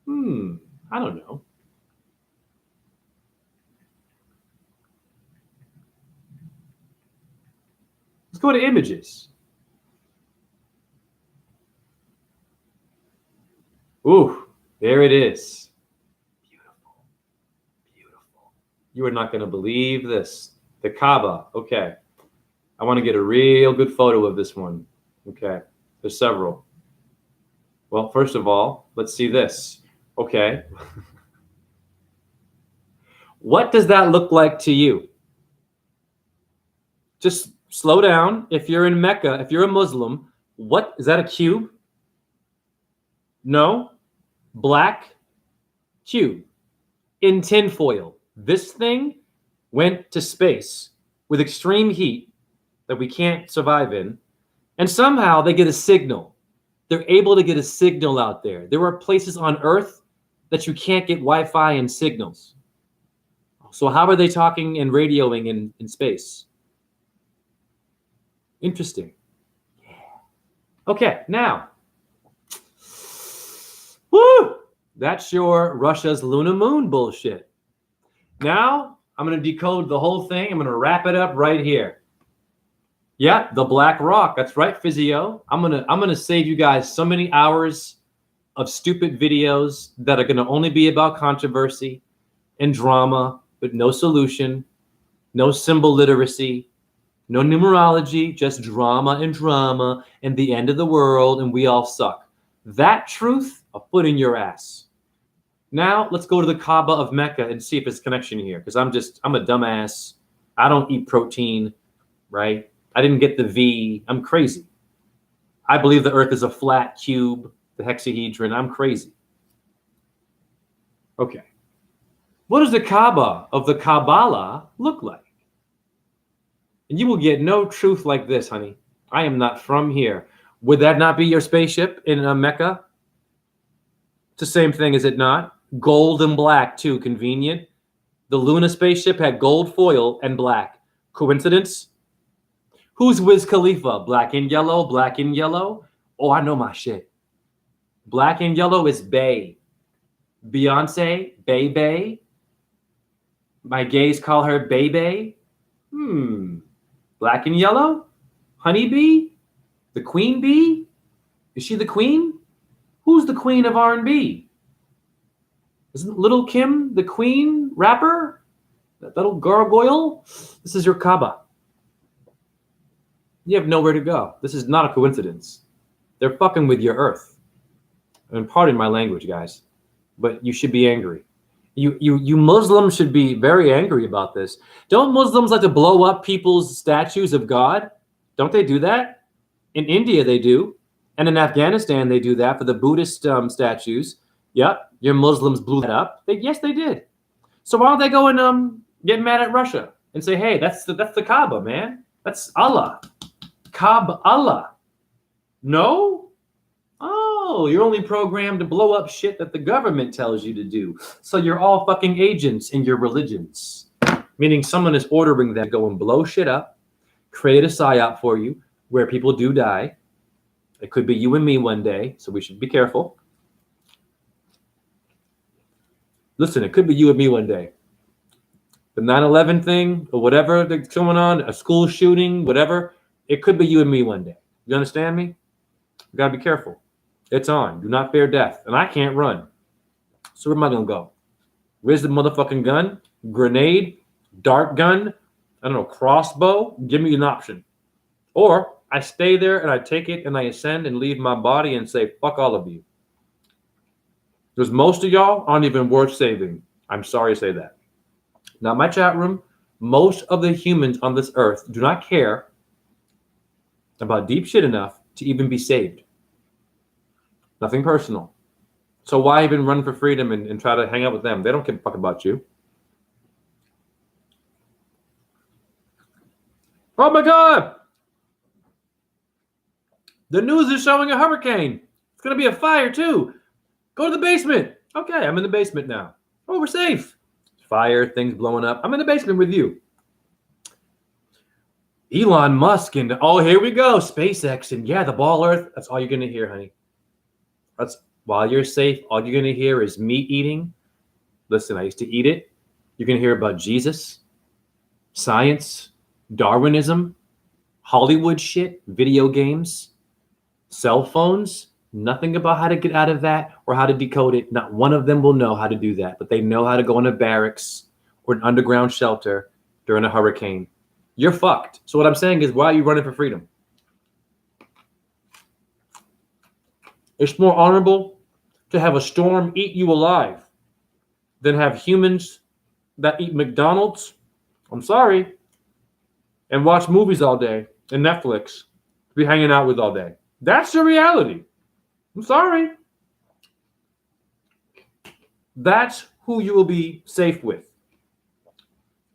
I don't know. Let's go to images. Ooh, there it is. Beautiful. Beautiful. You are not going to believe this. The Kaaba. Okay. I want to get a real good photo of this one. Okay. There's several. Well, first of all, let's see this. Okay. What does that look like to you? Just slow down. If you're in Mecca, if you're a Muslim, what is that, a cube? No. Black cube. in tinfoil. This thing went to space with extreme heat that we can't survive in, and somehow they get a signal. They're able to get a signal out there. There are places on Earth that you can't get Wi-Fi and signals. So how are they talking and radioing in space? Interesting. Okay, now, woo! That's your Russia's Luna Moon bullshit. Now, I'm going to decode the whole thing. I'm going to wrap it up right here. Yeah, the Black Rock. That's right, Physio. I'm gonna save you guys so many hours of stupid videos that are gonna only be about controversy and drama, but no solution, no symbol literacy, no numerology, just drama and the end of the world, and we all suck. That truth, a foot in your ass. Now let's go to the Kaaba of Mecca and see if there's a connection here, because I'm a dumbass. I don't eat protein, right? I didn't get the V. I'm crazy. I believe the Earth is a flat cube, the hexahedron. I'm crazy. Okay. What does the Kaaba of the Kabbalah look like? And you will get no truth like this, honey. I am not from here. Would that not be your spaceship in Mecca? It's the same thing, is it not? Gold and black, too. Convenient. The Luna spaceship had gold foil and black. Coincidence? Who's Wiz Khalifa? Black and yellow, black and yellow. Oh, I know my shit. Black and yellow is Bae. Beyonce, Bae. My gays call her Bae. Black and yellow? Honeybee? The queen bee? Is she the queen? Who's the queen of R&B? Isn't Little Kim the queen rapper? That little gargoyle? This is your Kaaba. You have nowhere to go. This is not a coincidence. They're fucking with your Earth. And pardon my language, guys, but you should be angry. You Muslims should be very angry about this. Don't Muslims like to blow up people's statues of God? Don't they do that? In India, they do. And in Afghanistan, they do that for the Buddhist statues. Yep, your Muslims blew that up. Yes, they did. So why don't they go and get mad at Russia and say, hey, that's the Kaaba, man. That's Allah. Kaaba Allah. No? Oh, you're only programmed to blow up shit that the government tells you to do. So you're all fucking agents in your religions. Meaning someone is ordering them to go and blow shit up, create a psyop for you where people do die. It could be you and me one day, so we should be careful. Listen, it could be you and me one day. The 9/11 thing or whatever that's going on, a school shooting, whatever, it could be you and me one day. You understand me? You gotta be careful. It's on. Do not fear death. And I can't run. So where am I gonna go? Where's the motherfucking gun? Grenade? Dart gun? I don't know, crossbow? Give me an option. Or I stay there and I take it and I ascend and leave my body and say, fuck all of you. Because most of y'all aren't even worth saving. I'm sorry to say that. Now, my chat room, most of the humans on this earth do not care about deep shit enough to even be saved. Nothing personal. So why even run for freedom and try to hang out with them? They don't give a fuck about you. Oh my God! The news is showing a hurricane. It's going to be a fire too. Go to the basement. Okay, I'm in the basement now. Oh, we're safe. Fire, things blowing up. I'm in the basement with you. Elon Musk and, oh, here we go. SpaceX and yeah, the ball Earth. That's all you're going to hear, honey. That's while you're safe, all you're going to hear is meat eating. Listen, I used to eat it. You're going to hear about Jesus, science, Darwinism, Hollywood shit, video games, cell phones. Nothing about how to get out of that or how to decode it. Not one of them will know how to do that, but they know how to go in a barracks or an underground shelter during a hurricane. You're fucked. So what I'm saying is, why are you running for freedom? It's more honorable to have a storm eat you alive than have humans that eat McDonald's, I'm sorry, and watch movies all day and Netflix to be hanging out with all day. That's the reality. I'm sorry. That's who you will be safe with.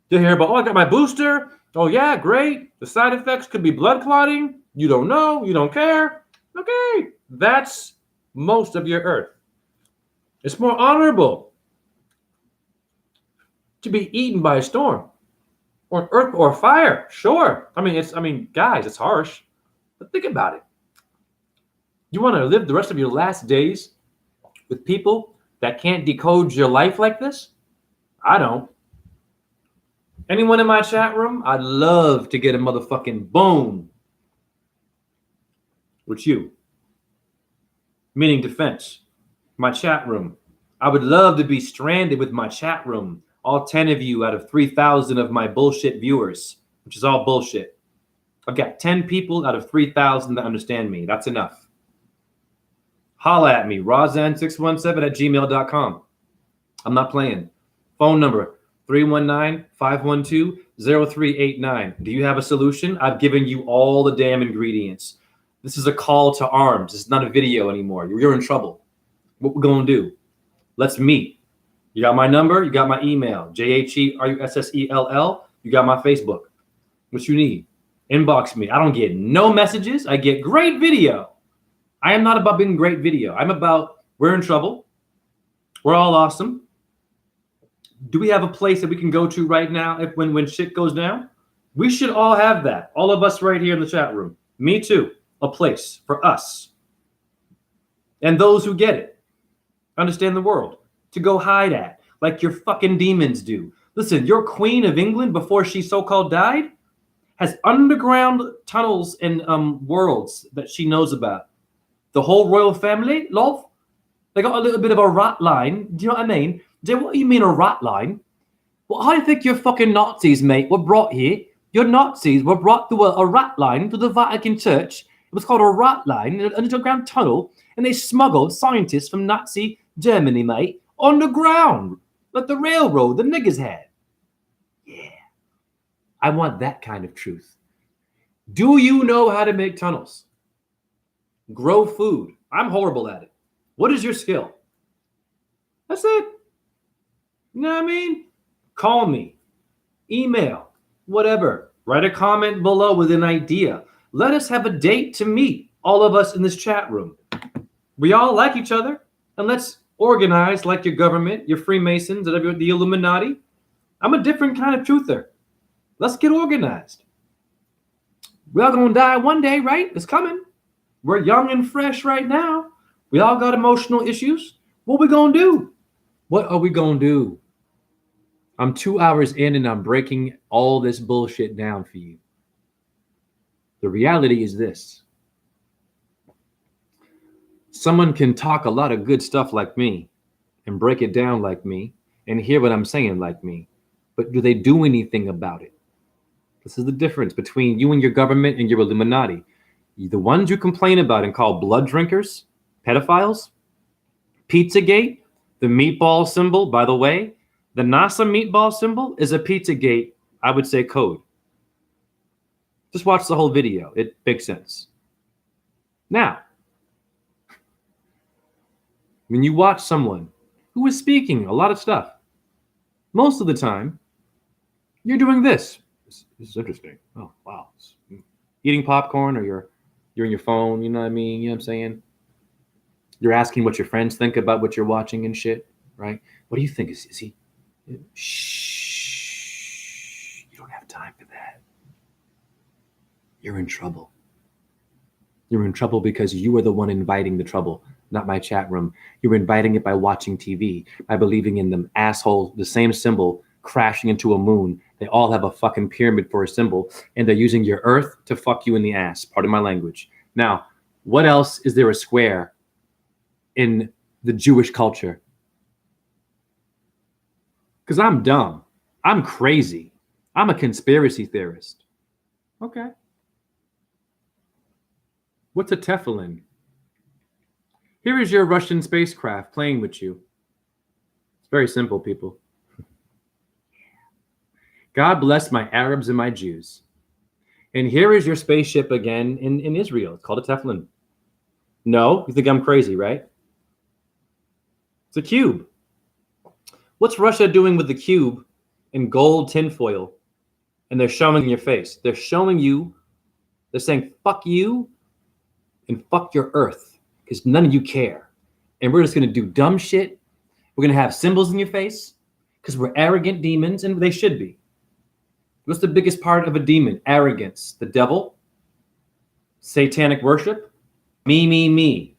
You hear about, oh, I got my booster. Oh, yeah, great. The side effects could be blood clotting. You don't know. You don't care. Okay. That's most of your Earth. It's more honorable to be eaten by a storm or earth or fire. Sure. Guys, it's harsh. But think about it. You want to live the rest of your last days with people that can't decode your life like this? I don't. Anyone in my chat room? I'd love to get a motherfucking bone with you. Meaning defense. My chat room. I would love to be stranded with my chat room. All 10 of you out of 3,000 of my bullshit viewers, which is all bullshit. I've got 10 people out of 3,000 that understand me. That's enough. Holla at me, rozan617@gmail.com. I'm not playing. Phone number, 319-512-0389. Do you have a solution? I've given you all the damn ingredients. This is a call to arms. It's not a video anymore. You're in trouble. What we're going to do? Let's meet. You got my number. You got my email. JHERUSSELL. You got my Facebook. What you need? Inbox me. I don't get no messages. I get great video. I am not about being great video. I'm about we're in trouble. We're all awesome. Do we have a place that we can go to right now when shit goes down? We should all have that. All of us right here in the chat room. Me too. A place for us. And those who get it. Understand the world. To go hide at. Like your fucking demons do. Listen, your Queen of England, before she so-called died, has underground tunnels and worlds that she knows about. The whole royal family, love, they got a little bit of a rat line. Do you know what I mean? What do you mean a rat line? Well, how do you think your fucking Nazis, mate, were brought here? Your Nazis were brought through a rat line to the Vatican Church. It was called a rat line, an underground tunnel, and they smuggled scientists from Nazi Germany, mate, underground, like the railroad the niggers had. Yeah. I want that kind of truth. Do you know how to make tunnels? Grow food. I'm horrible at it. What is your skill? That's it. You know what I mean? Call me. Email. Whatever. Write a comment below with an idea. Let us have a date to meet, all of us in this chat room. We all like each other. And let's organize like your government, your Freemasons, the Illuminati. I'm a different kind of truther. Let's get organized. We all gonna die one day, right? It's coming. We're young and fresh right now. We all got emotional issues. What we gonna do? What are we gonna do? I'm 2 hours in and I'm breaking all this bullshit down for you. The reality is this. Someone can talk a lot of good stuff like me and break it down like me and hear what I'm saying like me. But do they do anything about it? This is the difference between you and your government and your Illuminati. The ones you complain about and call blood drinkers, pedophiles, Pizzagate, the meatball symbol, by the way, the NASA meatball symbol is a Pizzagate, I would say, code. Just watch the whole video. It makes sense. Now, when you watch someone who is speaking a lot of stuff, most of the time, you're doing this. This is interesting. Oh, wow. Eating popcorn, or you're in your phone, you know what I mean? You know what I'm saying? You're asking what your friends think about what you're watching and shit, right? What do you think? Is he? Shh. You don't have time for that. You're in trouble. You're in trouble because you are the one inviting the trouble, not my chat room. You're inviting it by watching TV, by believing in them assholes, the same symbol crashing into a moon. They all have a fucking pyramid for a symbol, and they're using your earth to fuck you in the ass. Pardon my language. Now, what else is there a square in the Jewish culture? Because I'm dumb. I'm crazy. I'm a conspiracy theorist. Okay. What's a tefillin? Here is your Russian spacecraft playing with you. It's very simple, people. God bless my Arabs and my Jews. And here is your spaceship again in Israel. It's called a tefillin. No, you think I'm crazy, right? It's a cube. What's Russia doing with the cube in gold tinfoil? And they're showing in your face. They're showing you, they're saying, fuck you and fuck your earth, because none of you care. And we're just going to do dumb shit. We're going to have symbols in your face because we're arrogant demons, and they should be. What's the biggest part of a demon? Arrogance. The devil, satanic worship, me.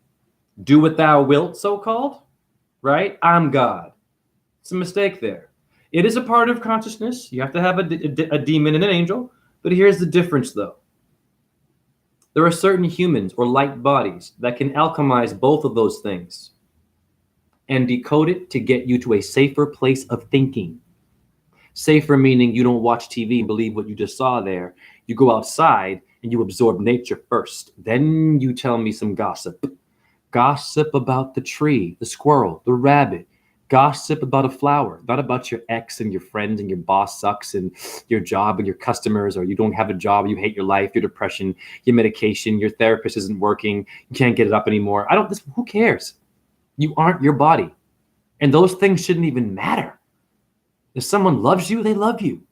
Do what thou wilt, so-called, right? I'm God. It's a mistake there. It is a part of consciousness. You have to have a demon and an angel. But here's the difference, though. There are certain humans or light bodies that can alchemize both of those things and decode it to get you to a safer place of thinking. Safer meaning you don't watch TV and believe what you just saw there. You go outside and you absorb nature first. Then you tell me some gossip. Gossip about the tree, the squirrel, the rabbit. Gossip about a flower, not about your ex and your friends and your boss sucks and your job and your customers, or you don't have a job, you hate your life, your depression, your medication, your therapist isn't working, you can't get it up anymore. Who cares? You aren't your body. And those things shouldn't even matter. If someone loves you, they love you.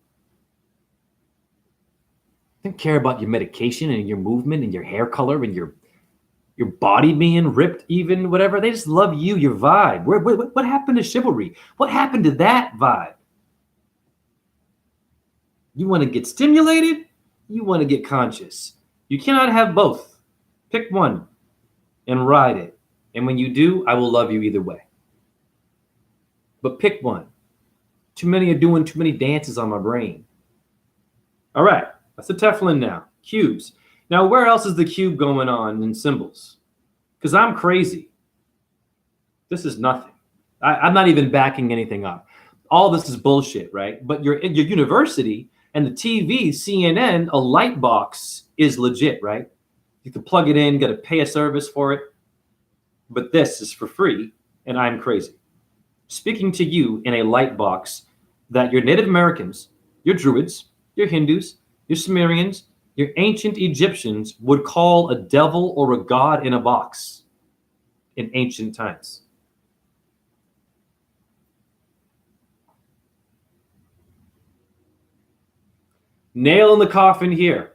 They don't care about your medication and your movement and your hair color and your body being ripped, even whatever. They just love you, your vibe. What happened to chivalry? What happened to that vibe? You want to get stimulated? You want to get conscious. You cannot have both. Pick one and ride it. And when you do, I will love you either way. But pick one. Too many are doing too many dances on my brain. All right, that's the Teflon now. Cubes. Now, where else is the cube going on in symbols? Because I'm crazy. This is nothing. I'm not even backing anything up. All this is bullshit, right? But your university and the TV, CNN, a light box is legit, right? You can plug it in, got to pay a service for it. But this is for free, and I'm crazy. Speaking to you in a light box that your Native Americans, your Druids, your Hindus, your Sumerians, your ancient Egyptians would call a devil or a god in a box in ancient times. Nail in the coffin here.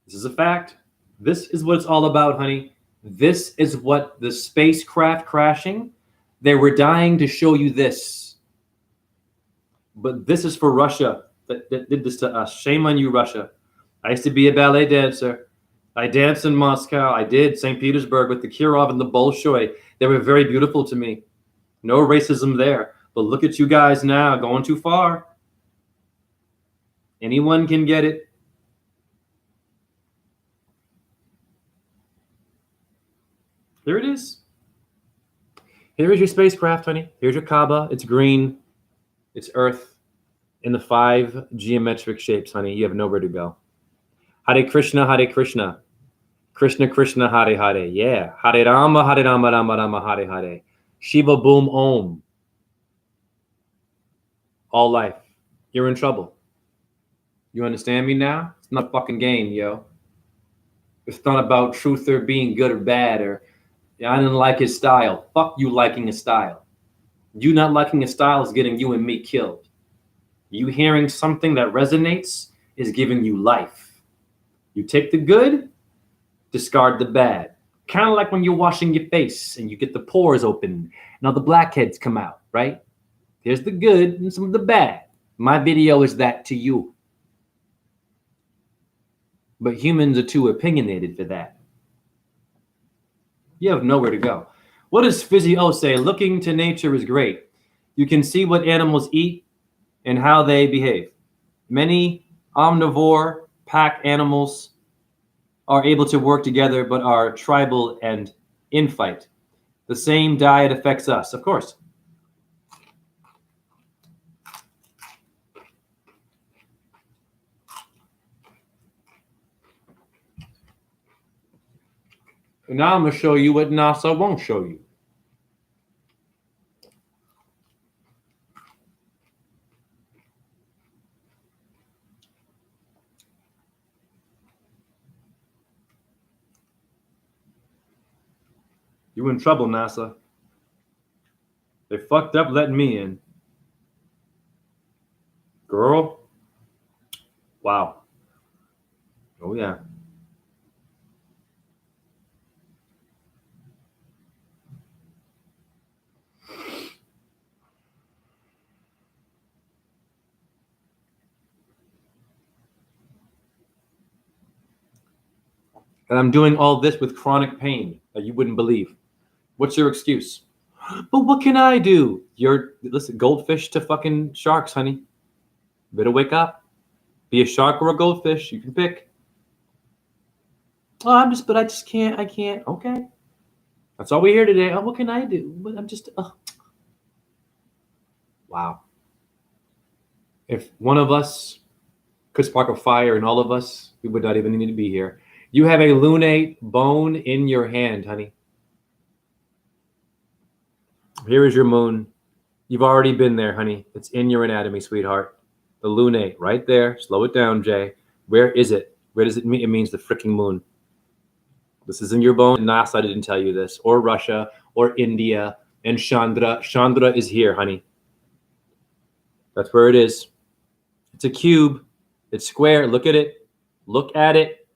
This is a fact. This is what it's all about, honey. This is what the spacecraft crashing, they were dying to show you this. But this is for Russia that did this to us. Shame on you, Russia. I used to be a ballet dancer. I danced in Moscow. I did St. Petersburg with the Kirov and the Bolshoi. They were very beautiful to me. No racism there. But look at you guys now, going too far. Anyone can get it. There it is. Here is your spacecraft, honey. Here's your Kaaba. It's green. It's Earth in the 5 geometric shapes, honey. You have nowhere to go. Hare Krishna, Hare Krishna. Krishna, Krishna, Hare Hare. Yeah. Hare Rama, Rama, Rama, Hare Hare. Shiva, Boom, Om. All life. You're in trouble. You understand me now? It's not a fucking game, yo. It's not about truth or being good or bad or I didn't like his style. Fuck you liking his style. You not liking his style is getting you and me killed. You hearing something that resonates is giving you life. You take the good, discard the bad. Kind of like when you're washing your face and you get the pores open and all the blackheads come out, right? Here's the good and some of the bad. My video is that to you. But humans are too opinionated for that. You have nowhere to go. What does Physio say? Looking to nature is great. You can see what animals eat and how they behave. Many omnivore pack animals are able to work together but are tribal and infight. The same diet affects us, of course. And now I'm going to show you what NASA won't show you. You in trouble, NASA. They fucked up letting me in. Girl. Wow. Oh, yeah. And I'm doing all this with chronic pain that you wouldn't believe. What's your excuse? But what can I do? Listen, goldfish to fucking sharks, honey. Better wake up. Be a shark or a goldfish. You can pick. Oh, but I just can't. I can't. Okay. That's all we hear today. Oh, what can I do? But I'm just, wow. If one of us could spark a fire in all of us, we would not even need to be here. You have a lunate bone in your hand, honey. Here is your moon. You've already been there, honey. It's in your anatomy, sweetheart. The lunate, right there. Slow it down, Jay. Where is it? Where does it mean? It means the freaking moon. This is in your bone. NASA didn't tell you this. Or Russia, or India, and Chandra. Chandra is here, honey. That's where it is. It's a cube. It's square. Look at it. Look at it.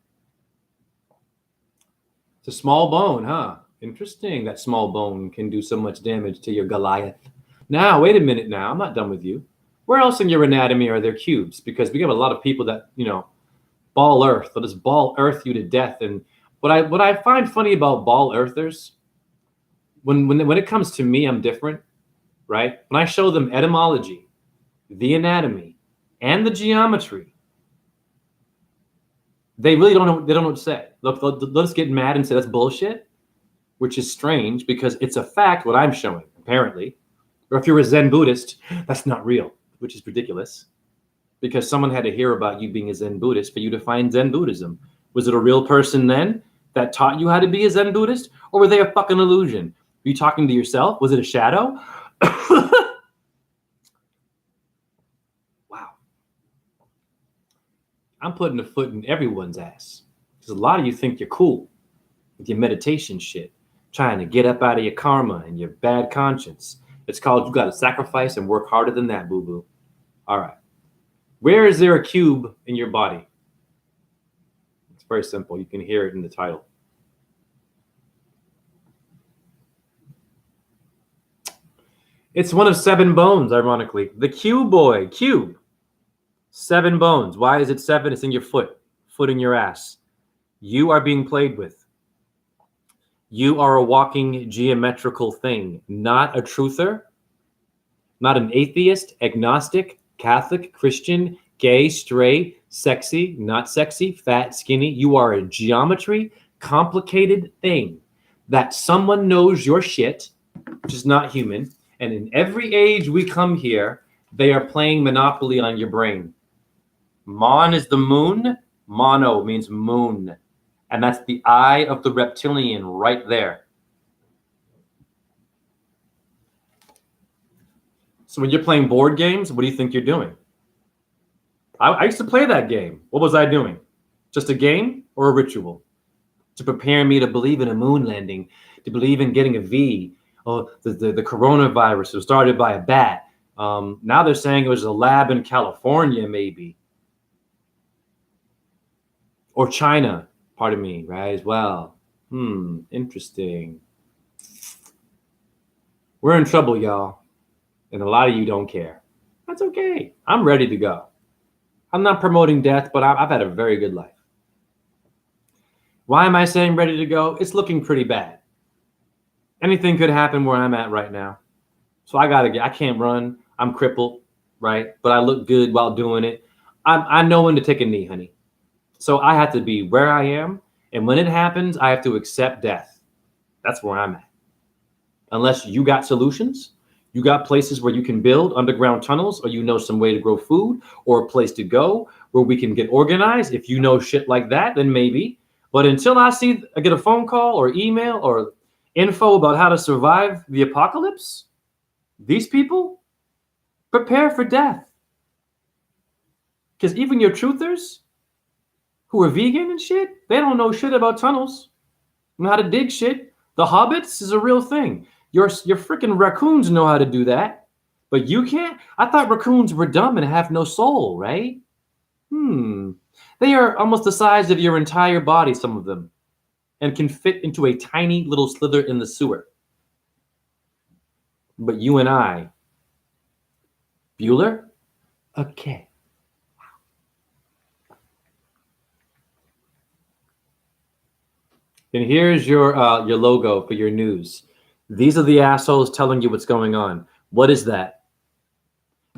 It's a small bone, huh? Interesting. That small bone can do so much damage to your Goliath. Now, wait a minute now. I'm not done with you. Where else in your anatomy are there cubes? Because we have a lot of people that, ball earth. They'll just ball earth you to death. And what I find funny about ball earthers, when it comes to me, I'm different, right? When I show them etymology, the anatomy, and the geometry, they really don't know. They don't know what to say. They'll just get mad and say that's bullshit, which is strange because it's a fact what I'm showing, apparently. Or if you're a Zen Buddhist, that's not real, which is ridiculous because someone had to hear about you being a Zen Buddhist for you to find Zen Buddhism. Was it a real person then that taught you how to be a Zen Buddhist, or were they a fucking illusion? Were you talking to yourself? Was it a shadow? Wow. I'm putting a foot in everyone's ass because a lot of you think you're cool with your meditation shit, trying to get up out of your karma and your bad conscience. It's called you got to sacrifice and work harder than that, boo-boo. All right. Where is there a cube in your body? It's very simple. You can hear it in the title. It's one of 7 bones, ironically. The cuboid, cube. 7 bones. Why is it 7? It's in your foot in your ass. You are being played with. You are a walking geometrical thing, not a truther, not an atheist, agnostic, Catholic, Christian, gay, straight, sexy, not sexy, fat, skinny. You are a geometry, complicated thing that someone knows your shit, which is not human. And in every age we come here, they are playing Monopoly on your brain. Mon is the moon. Mono means moon. And that's the eye of the reptilian right there. So when you're playing board games, what do you think you're doing? I used to play that game. What was I doing? Just a game or a ritual? To prepare me to believe in a moon landing, to believe in getting a V. Oh, the coronavirus was started by a bat. Now they're saying it was a lab in California, maybe. Or China, pardon me, right, as well. Interesting. We're in trouble, y'all. And a lot of you don't care. That's okay. I'm ready to go. I'm not promoting death, but I've had a very good life. Why am I saying ready to go? It's looking pretty bad. Anything could happen where I'm at right now. So I can't run. I'm crippled, right? But I look good while doing it. I know when to take a knee, honey. So I have to be where I am. And when it happens, I have to accept death. That's where I'm at. Unless you got solutions, you got places where you can build underground tunnels, or you know some way to grow food, or a place to go where we can get organized. If you know shit like that, then maybe. But until I get a phone call or email or info about how to survive the apocalypse, these people prepare for death. Because even your truthers who are vegan and shit, they don't know shit about tunnels, know how to dig shit. The hobbits is a real thing. Your freaking raccoons know how to do that, but you can't. I thought raccoons were dumb and have no soul, right? They are almost the size of your entire body, some of them, and can fit into a tiny little slither in the sewer. But you and I, Bueller? Okay. And here's your logo for your news. These are the assholes telling you what's going on. What is that?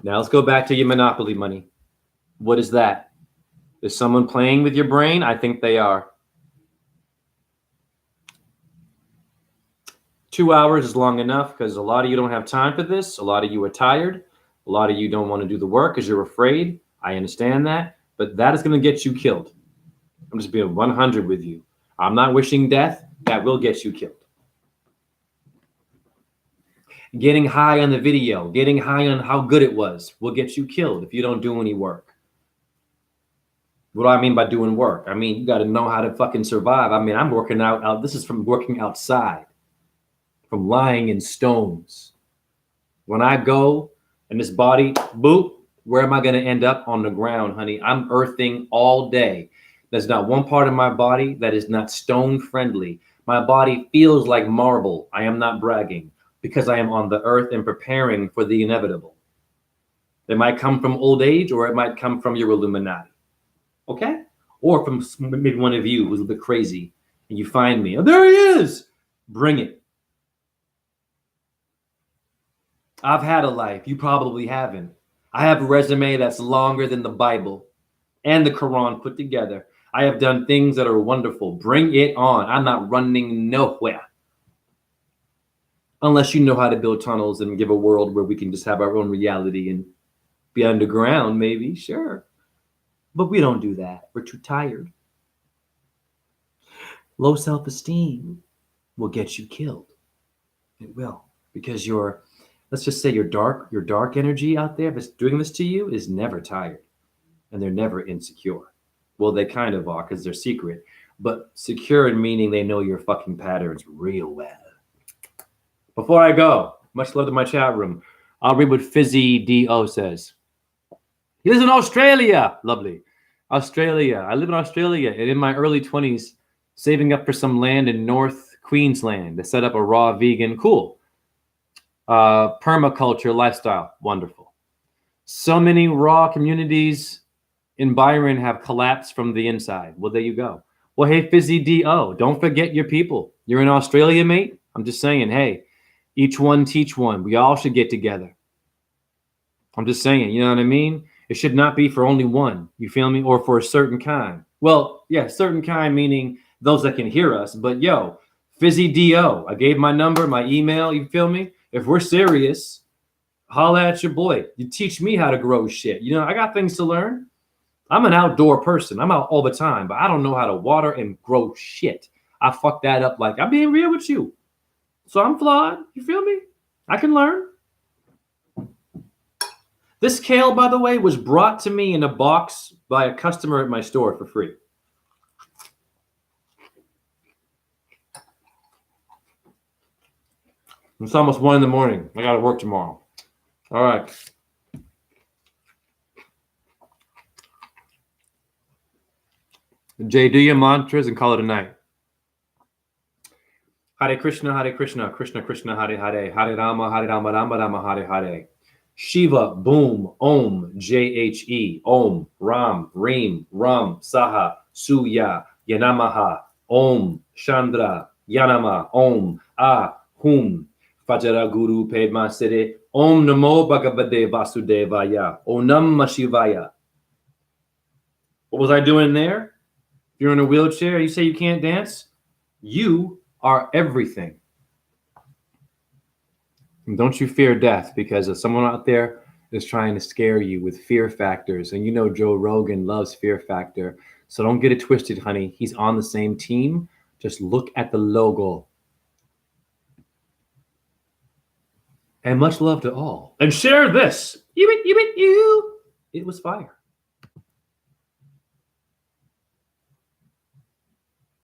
Now let's go back to your Monopoly money. What is that? Is someone playing with your brain? I think they are. 2 hours is long enough because a lot of you don't have time for this. A lot of you are tired. A lot of you don't want to do the work because you're afraid. I understand that. But that is going to get you killed. I'm just being 100 with you. I'm not wishing death. That will get you killed. Getting high on the video, getting high on how good it was, will get you killed if you don't do any work. What do I mean by doing work? I mean, you got to know how to fucking survive. I mean, I'm working out. This is from working outside, from lying in stones. When I go and this body, boop, where am I going to end up? On the ground, honey. I'm earthing all day. There's not one part of my body that is not stone friendly. My body feels like marble. I am not bragging because I am on the earth and preparing for the inevitable. It might come from old age or it might come from your Illuminati. Okay? Or from maybe one of you who's a bit crazy and you find me. Oh, there he is. Bring it. I've had a life. You probably haven't. I have a resume that's longer than the Bible and the Quran put together. I have done things that are wonderful. Bring it on. I'm not running nowhere. Unless you know how to build tunnels and give a world where we can just have our own reality and be underground, maybe, sure. But we don't do that. We're too tired. Low self-esteem will get you killed. It will. Because let's just say your dark energy out there that's doing this to you is never tired. And they're never insecure. Well, they kind of are because they're secret. But secure in meaning they know your fucking patterns real well. Before I go, much love to my chat room. I'll read what Fizzy D.O. says. He lives in Australia. Lovely. Australia. I live in Australia and in my early 20s, saving up for some land in North Queensland to set up a raw vegan, cool, permaculture lifestyle. Wonderful. So many raw communities in Byron have collapsed from the inside. Well, there you go. Well, hey, Fizzy D.O., don't forget your people. You're in Australia, mate. I'm just saying, hey, each one teach one. We all should get together. I'm just saying, you know what I mean? It should not be for only one. You feel me? Or for a certain kind. Well, yeah, certain kind meaning those that can hear us. But yo, Fizzy D.O., I gave my number, my email. You feel me? If we're serious, holla at your boy. You teach me how to grow shit. You know, I got things to learn. I'm an outdoor person. I'm out all the time, but I don't know how to water and grow shit. I fuck that up like I'm being real with you. So I'm flawed. You feel me? I can learn. This kale, by the way, was brought to me in a box by a customer at my store for free. It's almost 1 a.m. I got to work tomorrow. All right. Jay, do your mantras and call it a night. Hare Krishna, Krishna Krishna, Hare Hare, Hare Rama, Rama Rama, Hare Hare. Shiva, Boom, Om, J-H-E, Om, Ram, Reem, Ram, Saha, Suya, Yanamaha, Om, Chandra, Yanama, Om, Ah, Hum, Fajara Guru Pedma Sere, Om Namo Bhagavate Vasudevaya, Om Namah Shivaya. What was I doing there? If you're in a wheelchair, you say you can't dance? You are everything. And don't you fear death, because if someone out there is trying to scare you with fear factors, and you know Joe Rogan loves fear factor, so don't get it twisted, honey. He's on the same team. Just look at the logo. And much love to all. And share this. It was fire.